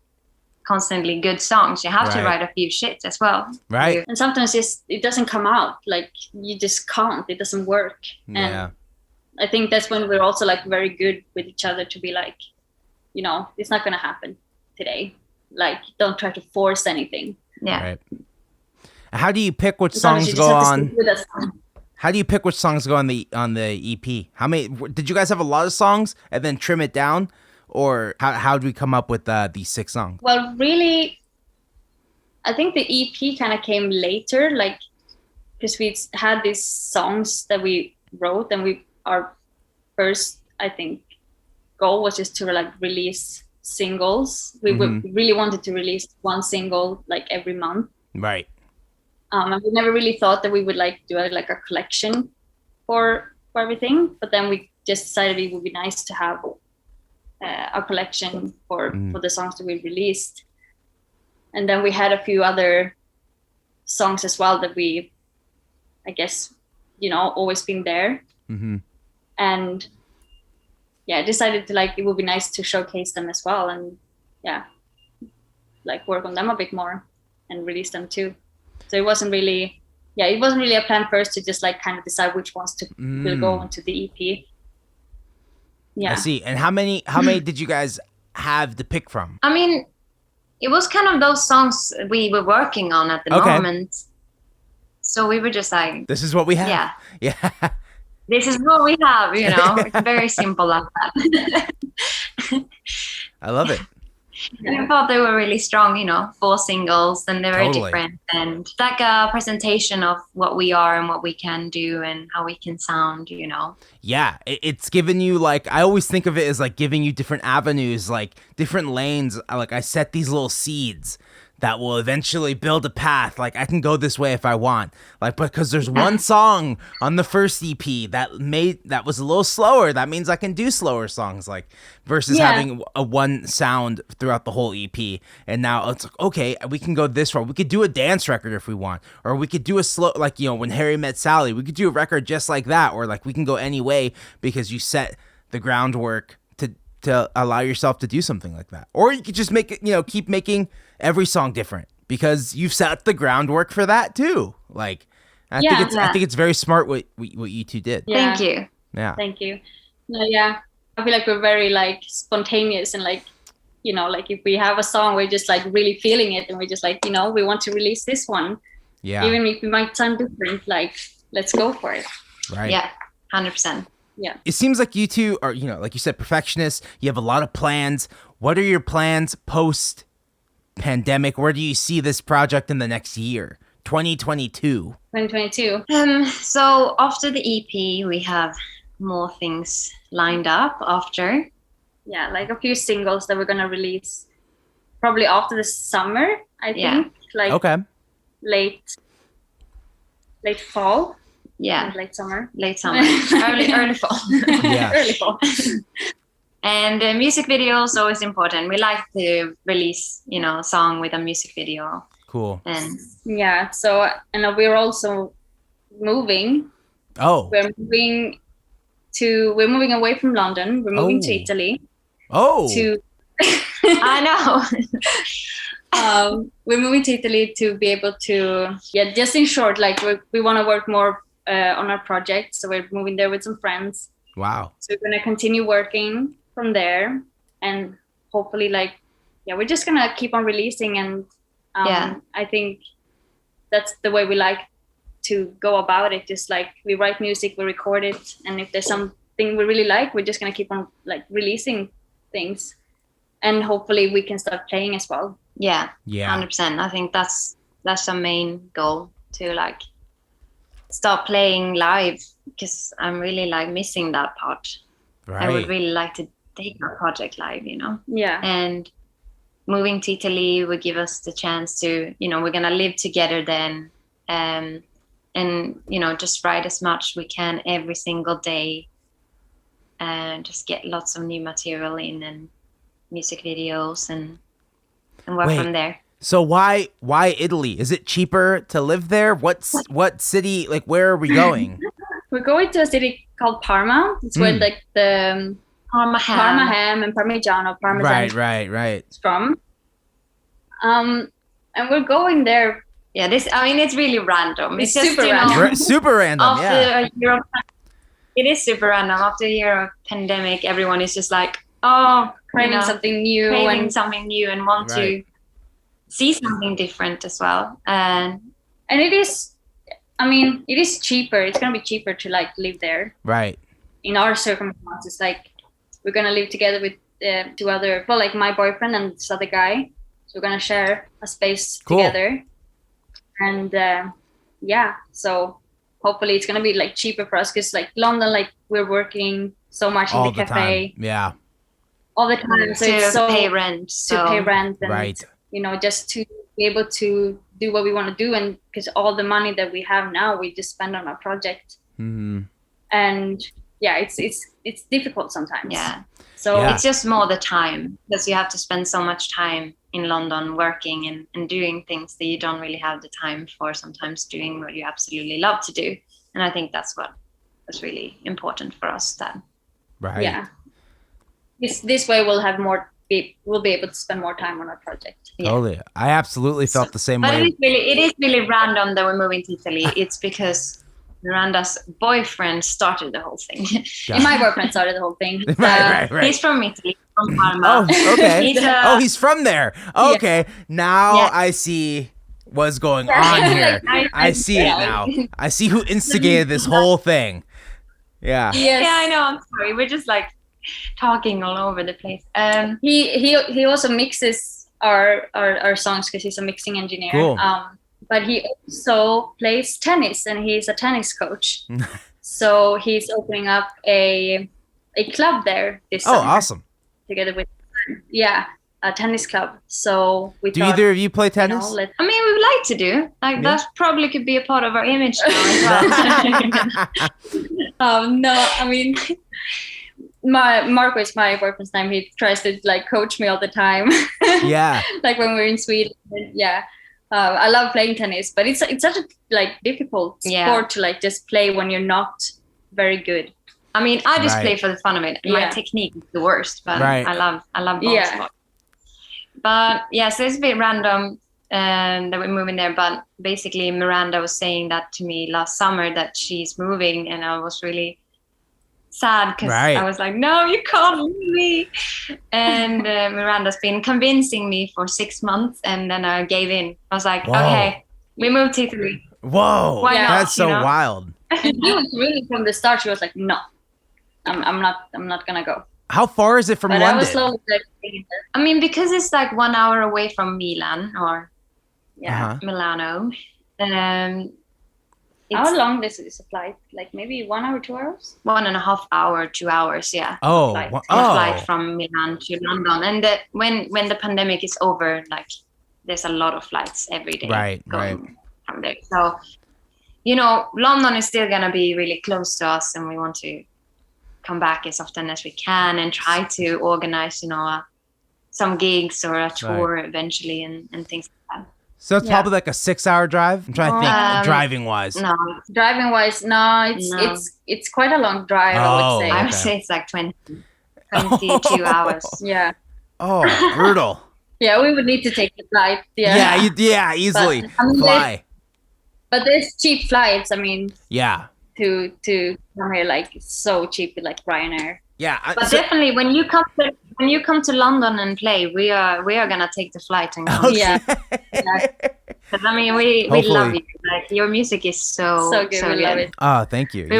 constantly good songs. You have to Right. write a few shits as well. Right. And sometimes it doesn't come out. Like you just can't. It doesn't work. And Yeah. I think that's when we're also like very good with each other to be like, you know, it's not gonna happen today. Like don't try to force anything. Yeah. Right. How do you pick which Sometimes songs you go just have to on? stick with us. How do you pick which songs go on the EP? How many did you guys have a lot of songs and then trim it down, or how do we come up with these 6 songs? Well, really, I think the EP kind of came later, like because we had these songs that we wrote, and our first, I think, goal was just to like release singles. We really wanted to release one single like every month, Right. And we never really thought that we would like do like a collection for everything, but then we just decided it would be nice to have a collection for the songs that we released. And then we had a few other songs as well that we, I guess, you know, always been there. Mm-hmm. And yeah, I decided to like, it would be nice to showcase them as well. And yeah, like work on them a bit more and release them too. So it wasn't really a plan first to just like kind of decide which ones will go into the EP. Yeah. I see. And how many did you guys have to pick from? I mean, it was kind of those songs we were working on at the moment. So we were just like, this is what we have. Yeah. Yeah. This is what we have, you know. It's very simple like that. I love it. Yeah. I thought they were really strong, you know, 4 singles, and they're very Totally. different, and like a presentation of what we are and what we can do and how we can sound, you know. Yeah, it's given you, like, I always think of it as like giving you different avenues, like different lanes. Like I set these little seeds that will eventually build a path. Like I can go this way if I want. Like, because there's one song on the first EP that was a little slower. That means I can do slower songs, like versus having a one sound throughout the whole EP. And now it's like, okay, we can go this route. We could do a dance record if we want, or we could do a slow, like, you know, When Harry Met Sally, we could do a record just like that, or like we can go any way because you set the groundwork to allow yourself to do something like that. Or you could just make it, you know, keep making every song different because you've set the groundwork for that too. Like, I think it's very smart what you two did. Yeah. Thank you. Yeah. Thank you. No, yeah. I feel like we're very like spontaneous and like, you know, like if we have a song, we're just like really feeling it and we're just like, you know, we want to release this one. Yeah. Even if it might sound different, like, let's go for it. Right. Yeah, 100%. Yeah. It seems like you two are, you know, like you said, perfectionists. You have a lot of plans. What are your plans post pandemic? Where do you see this project in the next year? 2022. 2022. So after the EP, we have more things lined up after. Yeah, like a few singles that we're gonna release probably after the summer, I think. Yeah. Like Okay. late fall. Yeah, Late summer. late summer, early fall. Yeah. Early fall. And music video is always important. We like to release, you know, a song with a music video. Cool. And Yeah. So, and we're also moving. Oh. We're moving away from London. We're moving to Italy. Oh. I know. We're moving to Italy to be able to, just in short, like we want to work more on our project. So we're moving there with some friends. Wow. So we're going to continue working from there, and hopefully we're just going to keep on releasing. And I think that's the way we like to go about it. Just like we write music, we record it. And if there's something we really like, we're just going to keep on like releasing things. And hopefully we can start playing as well. Yeah. 100%. I think that's the main goal, to like start playing live, because I'm really like missing that part. Right. I would really like to take our project live, you know. Yeah. And moving to Italy would give us the chance to, you know, we're gonna live together then, and you know, just write as much we can every single day, and just get lots of new material in and music videos and work from there. So why Italy? Is it cheaper to live there? What city? Like, where are we going? We're going to a city called Parma. It's where like the Parma ham and Parmigiano Parmesan Right. is from. And we're going there. Yeah, it's really random. It's just, super you know, random. Super random. after Yeah. a year of, it is super random. After a year of pandemic, everyone is just like, oh, Craving something new. and want to see something different as well. And it is, it is cheaper. It's going to be cheaper to like live there. Right. In our circumstances, like we're going to live together with two other, well, like my boyfriend and this other guy. So we're going to share a space together. And so hopefully it's going to be like cheaper for us, because like London, like we're working so much in the cafe. Time. Yeah. All the time. So it's to pay rent. To pay rent. And, right. you know, just to be able to do what we want to do, and because all the money that we have now we just spend on our project. Mm-hmm. And yeah, it's difficult sometimes. Yeah. So it's just more the time, because you have to spend so much time in London working and doing things that you don't really have the time for, sometimes doing what you absolutely love to do. And I think that's what was really important for us then. Right. Yeah. This way we'll be able to spend more time on our project. Totally. I absolutely felt the same but way. It is really random that we're moving to Italy. It's because Miranda's boyfriend started the whole thing. Yeah. My boyfriend started the whole thing. Right. He's from Italy, from Parma. Oh, okay. He's from there. Okay. Yeah. Now I see what's going on here. I see it now. I see who instigated this whole thing. Yeah. Yes. Yeah, I know. I'm sorry. We're just like talking all over the place. He also mixes our songs because he's a mixing engineer. Cool. But he also plays tennis, and he's a tennis coach. So he's opening up a club there this summer. Oh, awesome. Together with a tennis club. So we do either of you play tennis? I mean, we would like to do. Like that probably could be a part of our image now as well. No, I mean, Marco is my boyfriend's name. He tries to like coach me all the time. Yeah. Like when we're in Sweden. Yeah. I love playing tennis, but it's such a like difficult sport to like just play when you're not very good. I mean, I just play for the fun of it. My technique is the worst, but I love ball sport. But so it's a bit random that we're moving there. But basically, Miranda was saying that to me last summer that she's moving, and I was really sad because I was like, no, you can't leave me. And Miranda's been convincing me for 6 months, and then I gave in. I was like, okay, we moved to Italy. Whoa, why not? That's so wild. She was really from the start. She was like, no, I'm not gonna go. How far is it from London? I was slowly I mean, because it's like 1 hour away from Milan or Milano. How long is a flight? Like maybe 1 hour, 2 hours? 1.5 hours, 2 hours, yeah. Oh, flight from Milan to London. And when the pandemic is over, like there's a lot of flights every day going from there. So, London is still gonna be really close to us, and we want to come back as often as we can and try to organize, some gigs or a tour eventually and things like that. So it's probably like a 6-hour drive. I'm trying to think driving wise. No, it's quite a long drive. I would say it's like 22 hours. Yeah. Oh, brutal. Yeah, we would need to take the flight. Yeah, easily fly. But there's cheap flights. I mean, to come here, like it's so cheap with like Ryanair. Yeah, but definitely when you come to London and play, we are gonna take the flight and go. Yeah. Because I mean, we love you. Like your music is so good. So we love it. Oh, thank you. We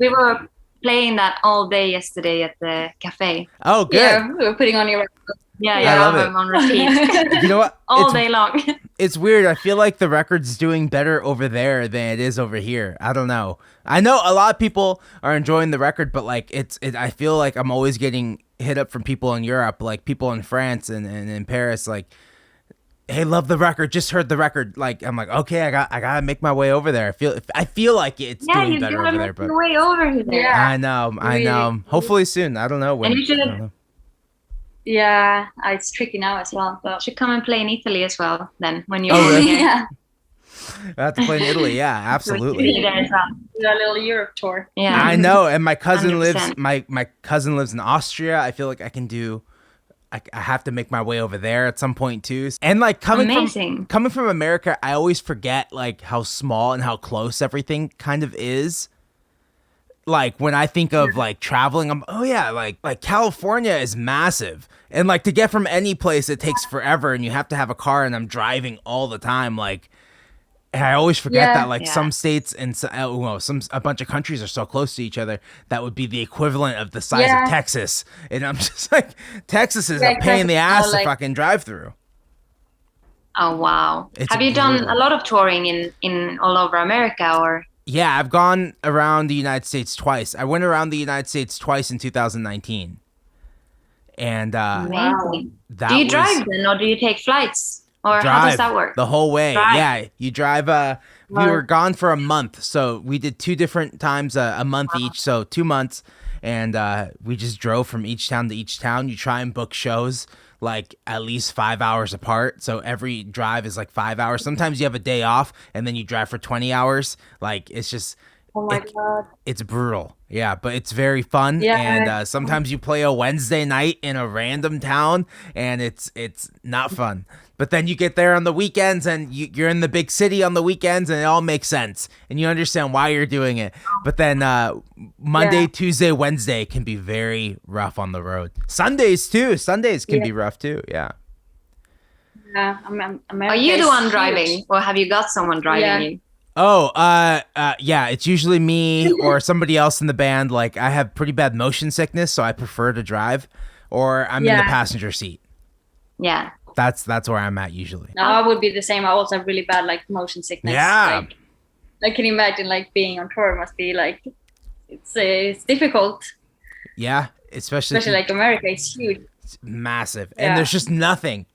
were playing that all day yesterday at the cafe. Oh, good. Yeah, we were putting on your record. I love it. On repeat. You know what? all day long. It's weird. I feel like the record's doing better over there than it is over here. I don't know. I know a lot of people are enjoying the record, but like I feel like I'm always getting hit up from people in Europe, like people in France and in Paris, like, hey, love the record. Just heard the record. Like, I'm like, okay, I gotta make my way over there. I feel like it's doing better over there. But your way over there. Yeah. I know. Hopefully soon. I don't know when. And you should. Yeah, it's tricky now as well. But you should come and play in Italy as well. Then when you're really? Yeah. I have to play in Italy. Yeah, absolutely. Do a little Europe tour. Yeah, I know. And my cousin 100%. lives. My cousin lives in Austria. I feel like I can do. I have to make my way over there at some point too. And like coming from America, I always forget like how small and how close everything kind of is. Like when I think of like traveling, I'm like California is massive, and like to get from any place it takes forever, and you have to have a car, and I'm driving all the time. Like, and I always forget that like some states and a bunch of countries are so close to each other that would be the equivalent of the size of Texas, and I'm just like, Texas is a pain in the ass to fucking drive through. Oh wow! Have you done a lot of touring in all over America or? Yeah, I've gone around the United States twice. I went around the United States twice in 2019. And amazing. Do you drive then or do you take flights? Or how does that work? The whole way. Drive. Yeah, you drive. We were gone for a month, so we did 2 different times a month each, so 2 months, and we just drove from each town to each town. You try and book shows like at least 5 hours apart, so every drive is like 5 hours. Sometimes you have a day off, and then you drive for 20 hours. Like it's just. Oh my God. It's brutal. Yeah, but it's very fun. Yeah. And sometimes you play a Wednesday night in a random town, and it's not fun. But then you get there on the weekends, and you're in the big city on the weekends, and it all makes sense. And you understand why you're doing it. But then Monday, Tuesday, Wednesday can be very rough on the road. Sundays, too. Sundays can be rough, too. Yeah. Yeah, Are you the one driving, or have you got someone driving you? Oh, yeah, it's usually me or somebody else in the band. Like, I have pretty bad motion sickness, so I prefer to drive, or I'm in the passenger seat. Yeah. That's where I'm at usually. No, I would be the same. I also have really bad like motion sickness. Yeah. Like, I can imagine like being on tour must be like, it's difficult. Yeah, especially like America, it's huge. It's massive. And there's just nothing.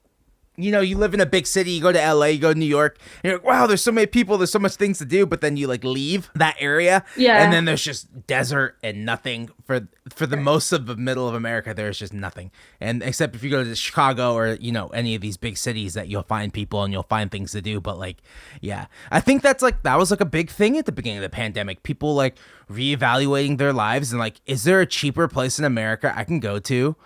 You know, you live in a big city, you go to LA, you go to New York, and you're like, wow, there's so many people, there's so much things to do, but then you like leave that area, and then there's just desert and nothing. For the most of the middle of America, there's just nothing. And except if you go to Chicago or, you know, any of these big cities that you'll find people and you'll find things to do. But like, yeah, I think that was like a big thing at the beginning of the pandemic. People like reevaluating their lives and like, is there a cheaper place in America I can go to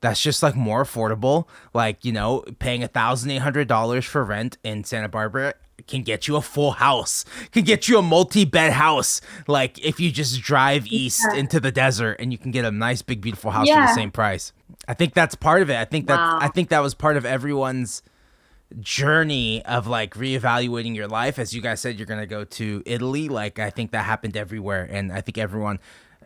that's just like more affordable? Like, you know, paying $1,800 for rent in Santa Barbara can get you a full house, can get you a multi-bed house. Like if you just drive east into the desert, and you can get a nice big beautiful house for the same price. I think that's part of it. I think that was part of everyone's journey of like reevaluating your life. As you guys said, you're gonna go to Italy. Like I think that happened everywhere, and I think everyone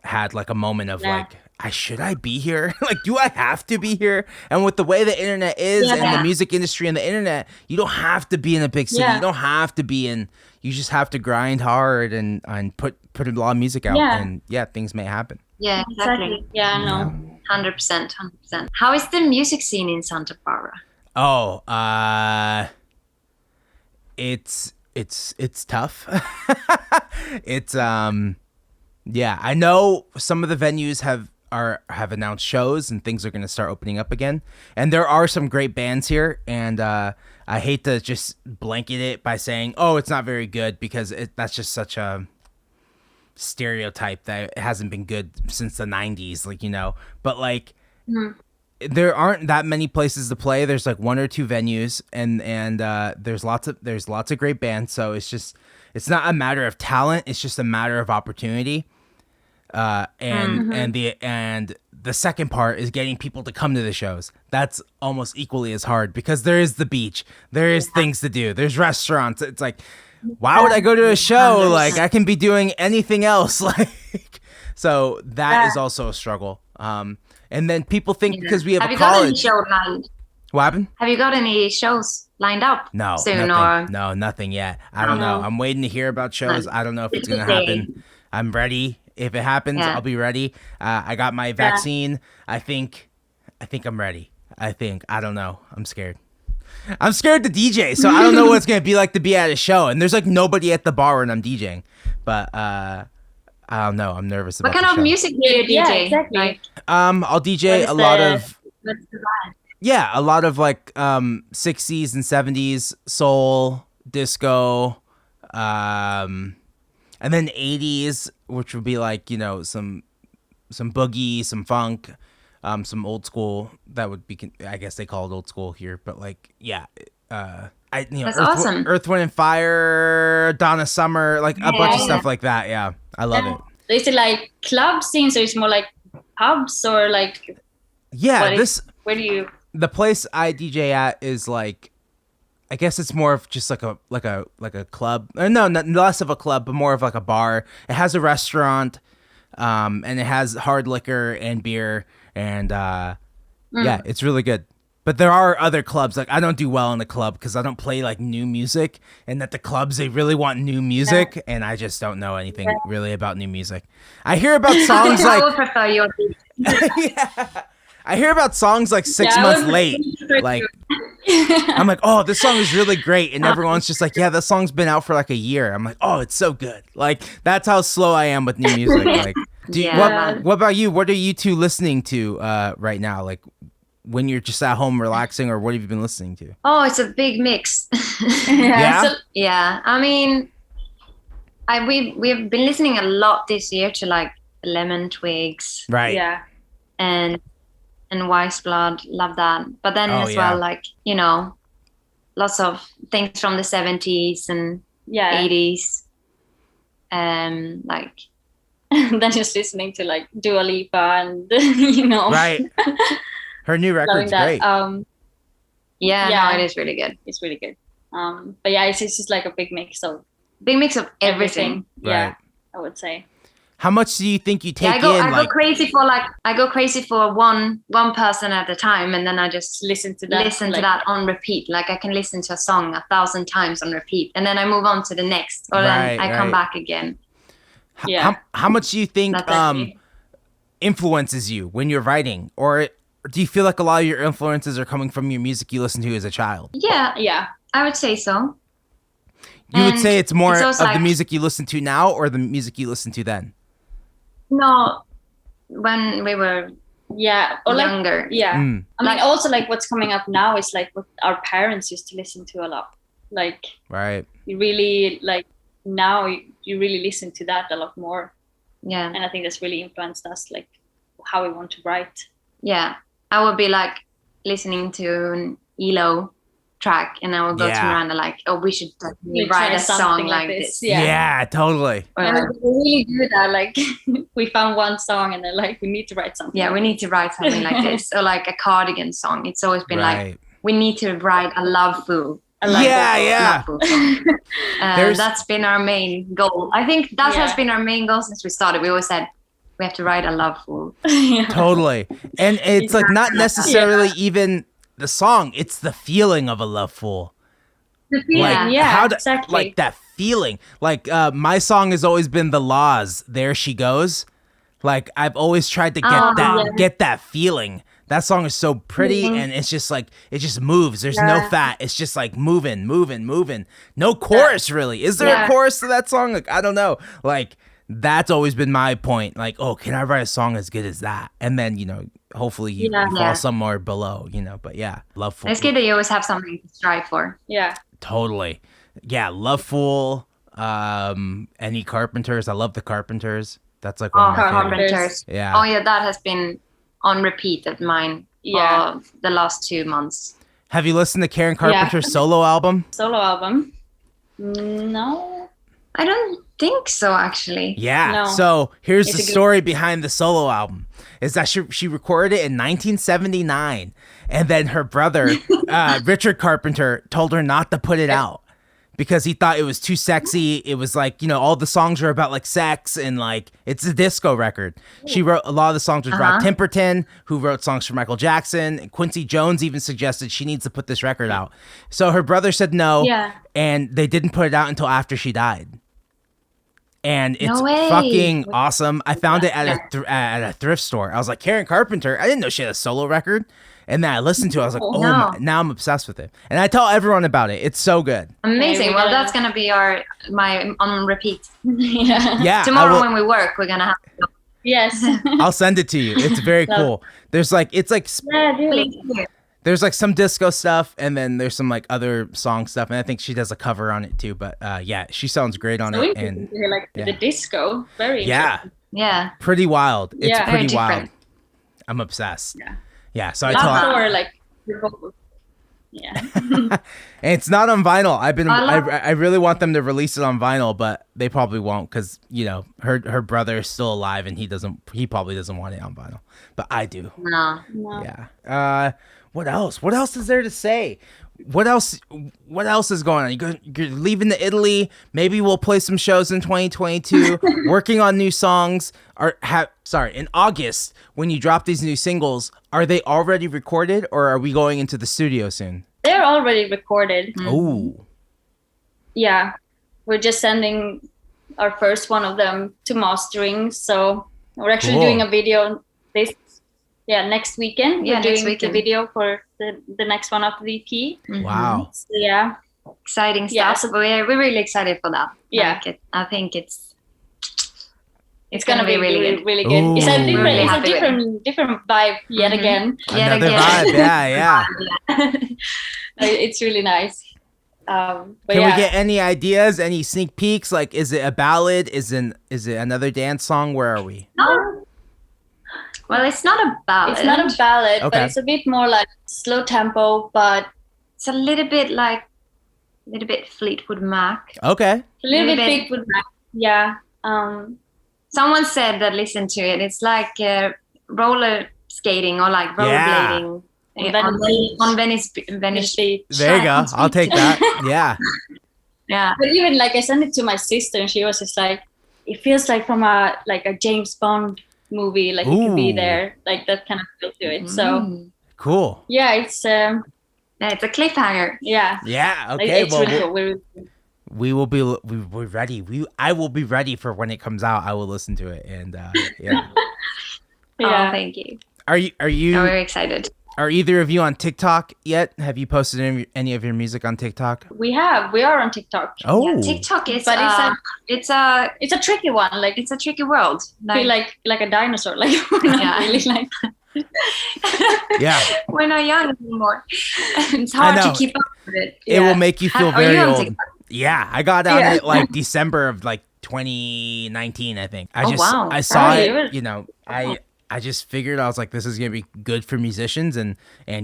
had like a moment of like, should I be here? Like, do I have to be here? And with the way the internet is and the music industry and the internet, you don't have to be in a big city. You don't have to be in, you just have to grind hard and put a lot of music out, and things may happen. Yeah, exactly. Yeah, I know. 100%. How is the music scene in Santa Barbara? Oh, it's tough. It's yeah, I know some of the venues have announced shows and things are going to start opening up again. And there are some great bands here, and I hate to just blanket it by saying, "Oh, it's not very good," because that's just such a stereotype that it hasn't been good since the 90s, like, you know. But like there aren't that many places to play. There's like 1 or 2 venues, and there's lots of great bands, so it's not a matter of talent, it's just a matter of opportunity. And the second part is getting people to come to the shows. That's almost equally as hard, because there is the beach, there is things to do, there's restaurants. It's like, why would I go to a show? Like I can be doing anything else. Like, so that is also a struggle. And then people think because we have a college. Got any show lined? What happened? Have you got any shows lined up? No, soon, nothing. No, nothing yet. I don't know. I'm waiting to hear about shows. I don't know if it's gonna happen. I'm ready. If it happens, I'll be ready. I got my vaccine. I think I'm ready. I don't know. I'm scared. I'm scared to DJ, so I don't know what it's going to be like to be at a show. And there's like nobody at the bar when I'm DJing. But I don't know. I'm nervous about what kind of music do you DJ? Yeah, exactly. Like, I'll DJ a lot of... Yeah, a lot of like 60s and 70s soul, disco, and then 80s, which would be like, you know, some boogie, some funk, some old school. That would be, I guess they call it old school here, but like, yeah, that's awesome. Earth, Wind and Fire, Donna Summer, like a bunch of stuff like that. Yeah, I love it. Is it like club scenes, or it's more like pubs, or like? Yeah, where do you? The place I DJ at is like, I guess it's more of just like a club. No, less of a club, but more of like a bar. It has a restaurant, and it has hard liquor and beer, and yeah, it's really good. But there are other clubs. Like I don't do well in the club because I don't play like new music, and at the clubs they really want new music, and I just don't know anything really about new music. I hear about songs like. I would prefer your. Yeah. I hear about songs like 6 months late. Like, I'm like, oh, this song is really great. And everyone's just like, yeah, this song's been out for like a year. I'm like, oh, it's so good. Like, that's how slow I am with new music. Like, what about you? What are you two listening to right now? Like, when you're just at home relaxing, or what have you been listening to? Oh, it's a big mix. Yeah? Yeah. I mean, we've been listening a lot this year to like Lemon Twigs. Right. Yeah. And Wise Blood, love that. But then well, like, you know, lots of things from the 70s and 80s. Like then just listening to like Dua Lipa and you know. Right. Her new record's great. No, it is really good. It's really good. But yeah, it's just like a big mix of everything. Right. Yeah, I would say. How much do you think you take I go crazy for one person at a time, and then I just listen to that on repeat. Like I can listen to a song 1,000 times on repeat, and then I move on to the next, or then I come back again. How much do you think influences you when you're writing, or do you feel like a lot of your influences are coming from your music you listened to as a child? Yeah, I would say so. You would say it's more of the music you listen to now, or the music you listened to then? No, when we were younger. Like, I mean, also like what's coming up now is like what our parents used to listen to a lot. Like, right. You really like now you really listen to that a lot more. Yeah. And I think that's really influenced us, like how we want to write. Yeah. I would be like listening to an ELO track, and I will go to Miranda like, oh, we should definitely write a song like this. Yeah, totally. And we really do that. Like we found one song and then like we need to write something. Yeah, we need to write something like this, or like a Cardigan song. It's always been like, we need to write a loveful. Loveful song. That's been our main goal. I think that has been our main goal since we started. We always said we have to write a loveful. Totally. And it's like not necessarily even the song, it's the feeling of a love fool. The feeling, exactly. Like that feeling. Like my song has always been The Laws, There She Goes. Like I've always tried to get that feeling. That song is so pretty, and it's just like, it just moves. There's no fat. It's just like moving. No chorus really. Is there a chorus to that song? Like, I don't know. Like, that's always been my point. Like, oh, can I write a song as good as that? And then, you know, hopefully you fall somewhere below, you know, but Loveful. It's good that you always have something to strive for. Yeah. Totally. Yeah, Loveful, any Carpenters. I love the Carpenters. That's like one of my favorites. Yeah. Oh yeah, that has been on repeat at mine for the last 2 months. Have you listened to Karen Carpenter's solo album? No. I don't think so, actually. Yeah. No. So here's the story behind the solo album. Is that she recorded it in 1979, and then her brother, Richard Carpenter, told her not to put it out because he thought it was too sexy. It was like, you know, all the songs are about like sex, and like it's a disco record. She wrote a lot of the songs with Rod Temperton, who wrote songs for Michael Jackson. And Quincy Jones even suggested she needs to put this record out. So her brother said no, and they didn't put it out until after she died. And it's fucking awesome. I found it at a thrift store. I was like, Karen Carpenter? I didn't know she had a solo record. And then I listened to it. I was like, now I'm obsessed with it. And I tell everyone about it. It's so good. Amazing. Well, that's going to be my on repeat. Yeah. Tomorrow when we work, we're going to have to. Yes. I'll send it to you. It's very cool. There's like, there's like some disco stuff, and then there's some like other song stuff, and I think she does a cover on it too. But she sounds great on it. And the disco, very interesting. Yeah, pretty wild. It's pretty wild. Different. I'm obsessed. Yeah. Yeah. So I tell and it's not on vinyl. I really want them to release it on vinyl, but they probably won't because, you know, her brother is still alive, and he probably doesn't want it on vinyl, but I do. No. Yeah. What else? What else is there to say? What else is going on? You're leaving to Italy. Maybe we'll play some shows in 2022. Working on new songs. In August, when you drop these new singles, are they already recorded, or are we going into the studio soon? They're already recorded. Oh. Yeah. We're just sending our first one of them to mastering. So we're actually doing a video next weekend. Yeah, We're doing next weekend. the video for the next one after the EP. Mhm. Wow. So, yeah. Exciting stuff. Yeah, so- we're really excited for that. Yeah. I think it's gonna be really good. Really good. Ooh. It's a Really different, happy with different vibe yet Mhm. again. Yet Another again. vibe. Yeah. It's really nice. But Can yeah, we get any ideas, any sneak peeks? Like, is it a ballad? Is it another dance song? Where are we? No. Well, it's not a ballad. it's not a ballad, Okay. but it's a bit more like slow tempo, but It's a little bit Fleetwood Mac. Okay. a little Little bit bit. big with that. Yeah. Someone said that listen to it. It's like roller skating or like rollerblading on Venice Beach. There you go. I'll take that. Yeah. Yeah. But even like I sent it to my sister, and she was just like, it feels like from a James Bond movie, like you could be Ooh. there, like that kind of feel to it. So Mm. Cool. yeah, it's Yeah, it's a cliffhanger. yeah. Yeah. Like, Okay. it's Well, really cool. we will be. We're ready. I will be ready for when it comes out. I will listen to it. And yeah. Oh, Yeah. thank you. Are you? I'm very excited. Are either of you on TikTok yet? Have you posted any of your music on TikTok? We are on TikTok. Oh. Yeah, TikTok is, But it's It's a tricky one. Like a tricky world. feel like a dinosaur. Like we're not Yeah. really like Yeah. we're not young anymore. It's I hard know. to keep up with it. It will make you feel Are you very on old. TikTok? Yeah, I got on Yeah. it like December of like 2019, I think. Oh, wow. I saw Really? it, you know, I just figured, I was like, this is going to be good for musicians and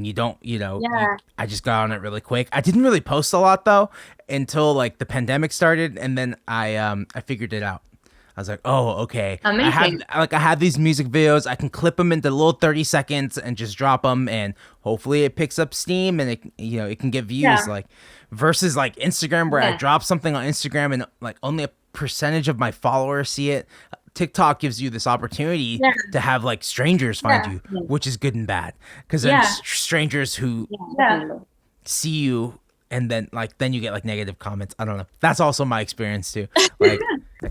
you don't, Yeah. I just got on it really quick. I didn't really post a lot though until like the pandemic started, and then I figured it out. I was like, oh, okay. Amazing. I have these music videos. I can clip them into little 30 seconds and just drop them, and hopefully it picks up steam and it can get views. Yeah. Like versus like Instagram, where I Yeah. drop something on Instagram and like only a percentage of my followers see it. TikTok gives you this opportunity Yeah. to have like strangers find Yeah. you, which is good and bad, because Yeah. there's strangers who Yeah. see you and then you get like negative comments. I don't know. That's also my experience too. Like,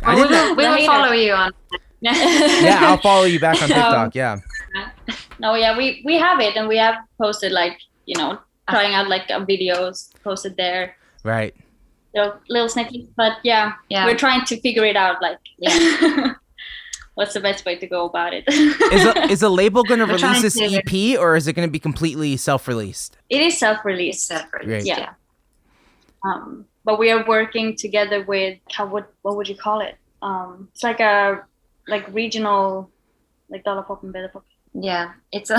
I We didn't. will follow you on. Yeah, I'll follow you back on TikTok. Yeah. No, yeah, we have it, and we have posted like trying out like videos posted there, Right. little snippets. But yeah, Yeah. we're trying to figure it out. Like, what's the best way to go about it? Is a label going to We're release trying this to- EP, or is it going to be completely self-released? It is self-released. Separate. Great. Yeah. But we are working together with what would you call it? It's like a regional, like dollar pop and better pop. Yeah, it's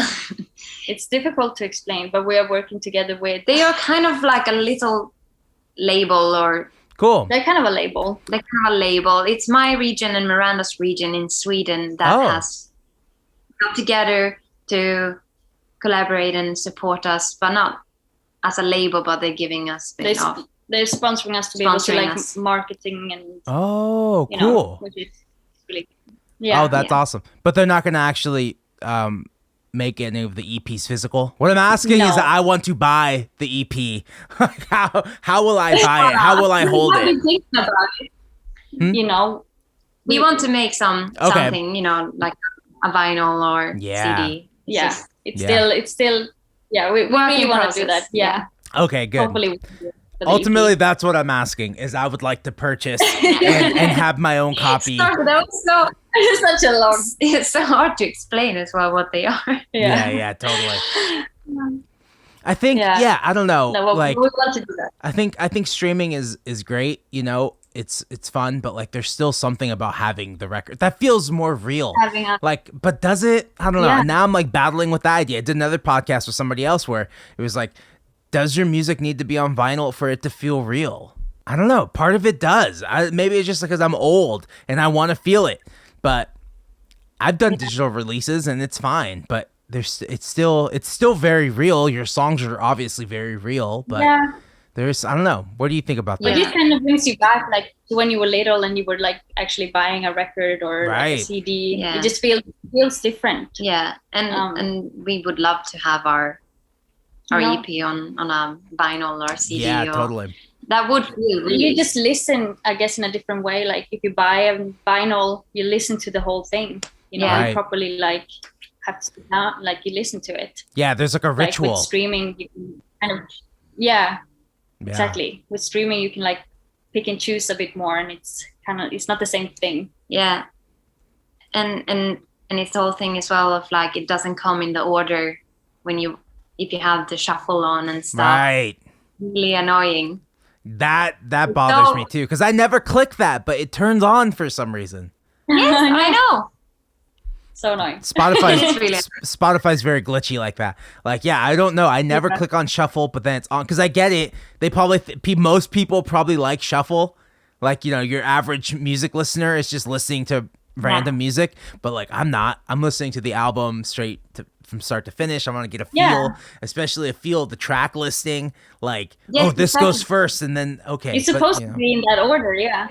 It's difficult to explain, but we are working together with. they are kind of like a little label, or Cool. They're kind of a label. they kind of a label. It's my region and Miranda's region in Sweden that Oh. has come together to collaborate and support us, but not as a label, but they're giving us They're sponsoring us to be able to Sponsoring like us. marketing and Oh, you know, cool. which is really yeah. Oh, that's awesome. But they're not going to actually make any of the EPs physical. What I'm asking is No. that I want to buy the EP. How will I buy it? How will I hold I've it? been thinking about it. Hmm? You know, We want to make Okay. something, like a vinyl or Yeah. CD. yeah, It's it's still yeah. We Work really in want to do process, that. Yeah, Okay, good. hopefully. We can do it for the Ultimately, EP. that's what I'm asking. Is I would like to purchase and have my own copy. Sorry, that was so It's such a long. it's so hard to explain as well what they are. Yeah, totally. I think Yeah. I don't know. No, well, like we want to do that. I think streaming is great, it's fun, but like there's still something about having the record that feels more real. Having a Like, but does it? I don't know. Yeah. And now I'm like battling with that idea. I did another podcast with somebody else where it was like, does your music need to be on vinyl for it to feel real? I don't know. Part of it does. Maybe it's just because I'm old and I want to feel it. But I've done digital releases and it's fine. But it's still very real. Your songs are obviously very real. But yeah, I don't know. What do you think about but that? it kind of brings you back like to when you were little and you were like actually buying a record or like Right. a CD. Yeah. It just feels different. Yeah, and we would love to have our Yeah. EP on a vinyl or CD. Yeah, or, totally. That would feel really. You just listen, I guess, in a different way. Like if you buy a vinyl, you listen to the whole thing. Yeah. Right. You properly like have to sit down, like you listen to it. Yeah, there's like a Like ritual. with streaming, you can kind of, exactly. With streaming, you can like pick and choose a bit more, and it's not the same thing. Yeah, and it's the whole thing as well of like it doesn't come in the order if you have the shuffle on and stuff. Right. Really annoying. That bothers me too, because I never click that, but it turns on for some reason. Yes, I know. So annoying. Spotify's very glitchy like that. Like, yeah, I don't know. I never click on shuffle, but then it's on because I get it. They probably most people probably like shuffle. Like, you know, your average music listener is just listening to random music, but like I'm not. I'm listening to the album from start to finish. I want to get a feel, especially a feel of the track listing. Like, this goes first, and then it's supposed to be in that order. Yeah.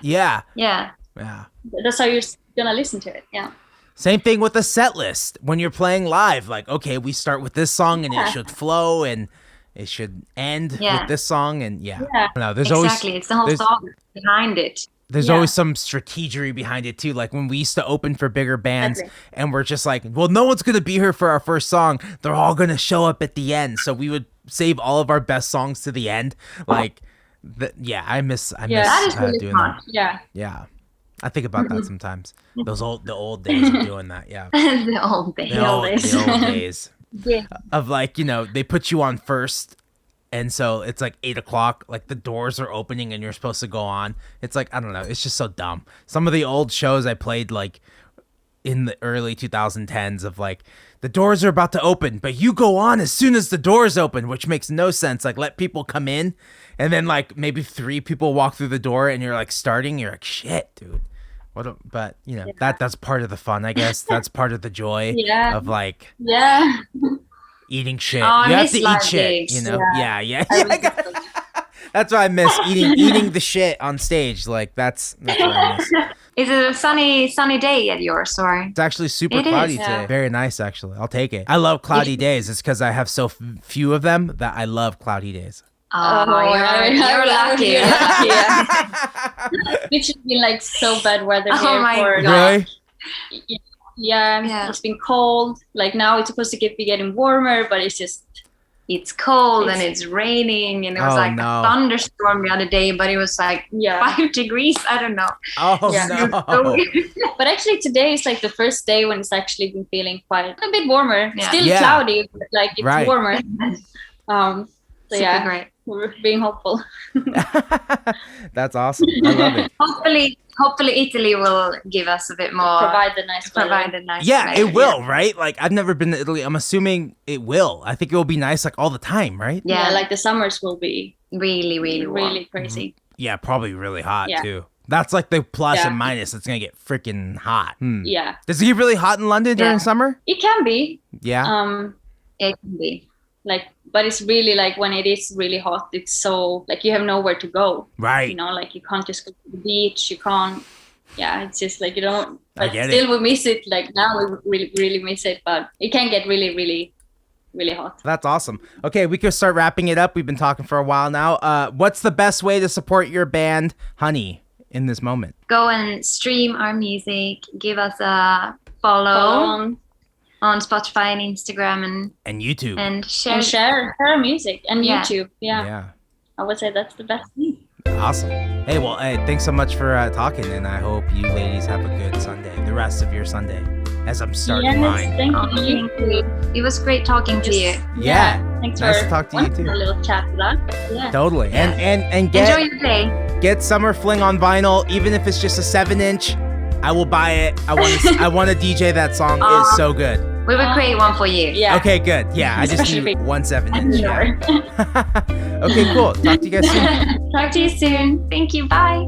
That's how you're gonna listen to it. Yeah. Same thing with the set list when you're playing live. Like, okay, we start with this song, and it should flow, and it should end with this song, and no, there's always it's the whole song behind it. There's always some strategery behind it too. Like when we used to open for bigger bands and we're just like, well, no one's going to be here for our first song. They're all going to show up at the end. So we would save all of our best songs to the end. Like, I miss that is really doing fun. that. Yeah. I think about that sometimes. The old days of doing that. Yeah. The old days. Of like, you know, they put you on first. And so it's like 8:00, like the doors are opening and you're supposed to go on. It's like, I don't know. It's just so dumb. Some of the old shows I played like in the early 2010s of like, the doors are about to open, but you go on as soon as the doors open, which makes no sense. Like let people come in and then like maybe 3 people walk through the door and you're like starting. You're like, shit, dude. But you know, that's part of the fun, I guess. That's part of the joy of like, eating shit. You have to eat shit, you know? Yeah. That's what I miss, eating the shit on stage. Like that's what I miss. Is it a sunny day at yours, or? It's actually super cloudy today. Very nice, actually. I'll take it. I love cloudy days. It's because I have so few of them that I love cloudy days. Oh, you're lucky. It's been like so bad weather here. Oh my for God. Really? Yeah, it's been cold. Like now it's supposed to be getting warmer, but it's cold and it's raining, and it was a thunderstorm the other day, but it was like 5 degrees. I don't know. No. But actually today is like the first day when it's actually been feeling quite a bit warmer. Still cloudy, but like it's warmer. Super great. We're being hopeful. That's awesome. I love it. Hopefully Italy will give us a bit more. Provide the nice weather. It will, right? Like I've never been to Italy. I'm assuming it will. I think it will be nice like all the time, right? Yeah, like the summers will be really, really warm. Really crazy. Mm-hmm. Yeah, probably really hot too. That's like the plus and minus. It's gonna get freaking hot. Yeah. Does it get really hot in London during summer? It can be. Yeah. It can be. Like, but it's really like when it is really hot, it's so like you have nowhere to go. Right. You know, like you can't just go to the beach. You can't. Yeah, it's just like you don't. But I get still, we miss it. Like now, we really, really miss it. But it can get really, really, really hot. That's awesome. Okay, we could start wrapping it up. We've been talking for a while now. What's the best way to support your band, Honey, in this moment? Go and stream our music. Give us a follow. On Spotify and Instagram and YouTube and share our music and YouTube. Yeah, I would say that's the best thing. Awesome. Hey, well, thanks so much for talking, and I hope you ladies have a good Sunday, the rest of your Sunday, as I'm starting mine. Thank you. It was great talking to you. Yeah. Thanks nice for to talk to you too. A little chat for that. Yeah. Totally. Yeah. And enjoy your day. Get Summer Fling on vinyl, even if it's just a 7-inch. I will buy it. I want to DJ that song. It's so good. We will create one for you. Yeah. Okay, good. Yeah, I just need 1 7-inch. Sure. Okay, cool. Talk to you guys soon. Talk to you soon. Thank you. Bye.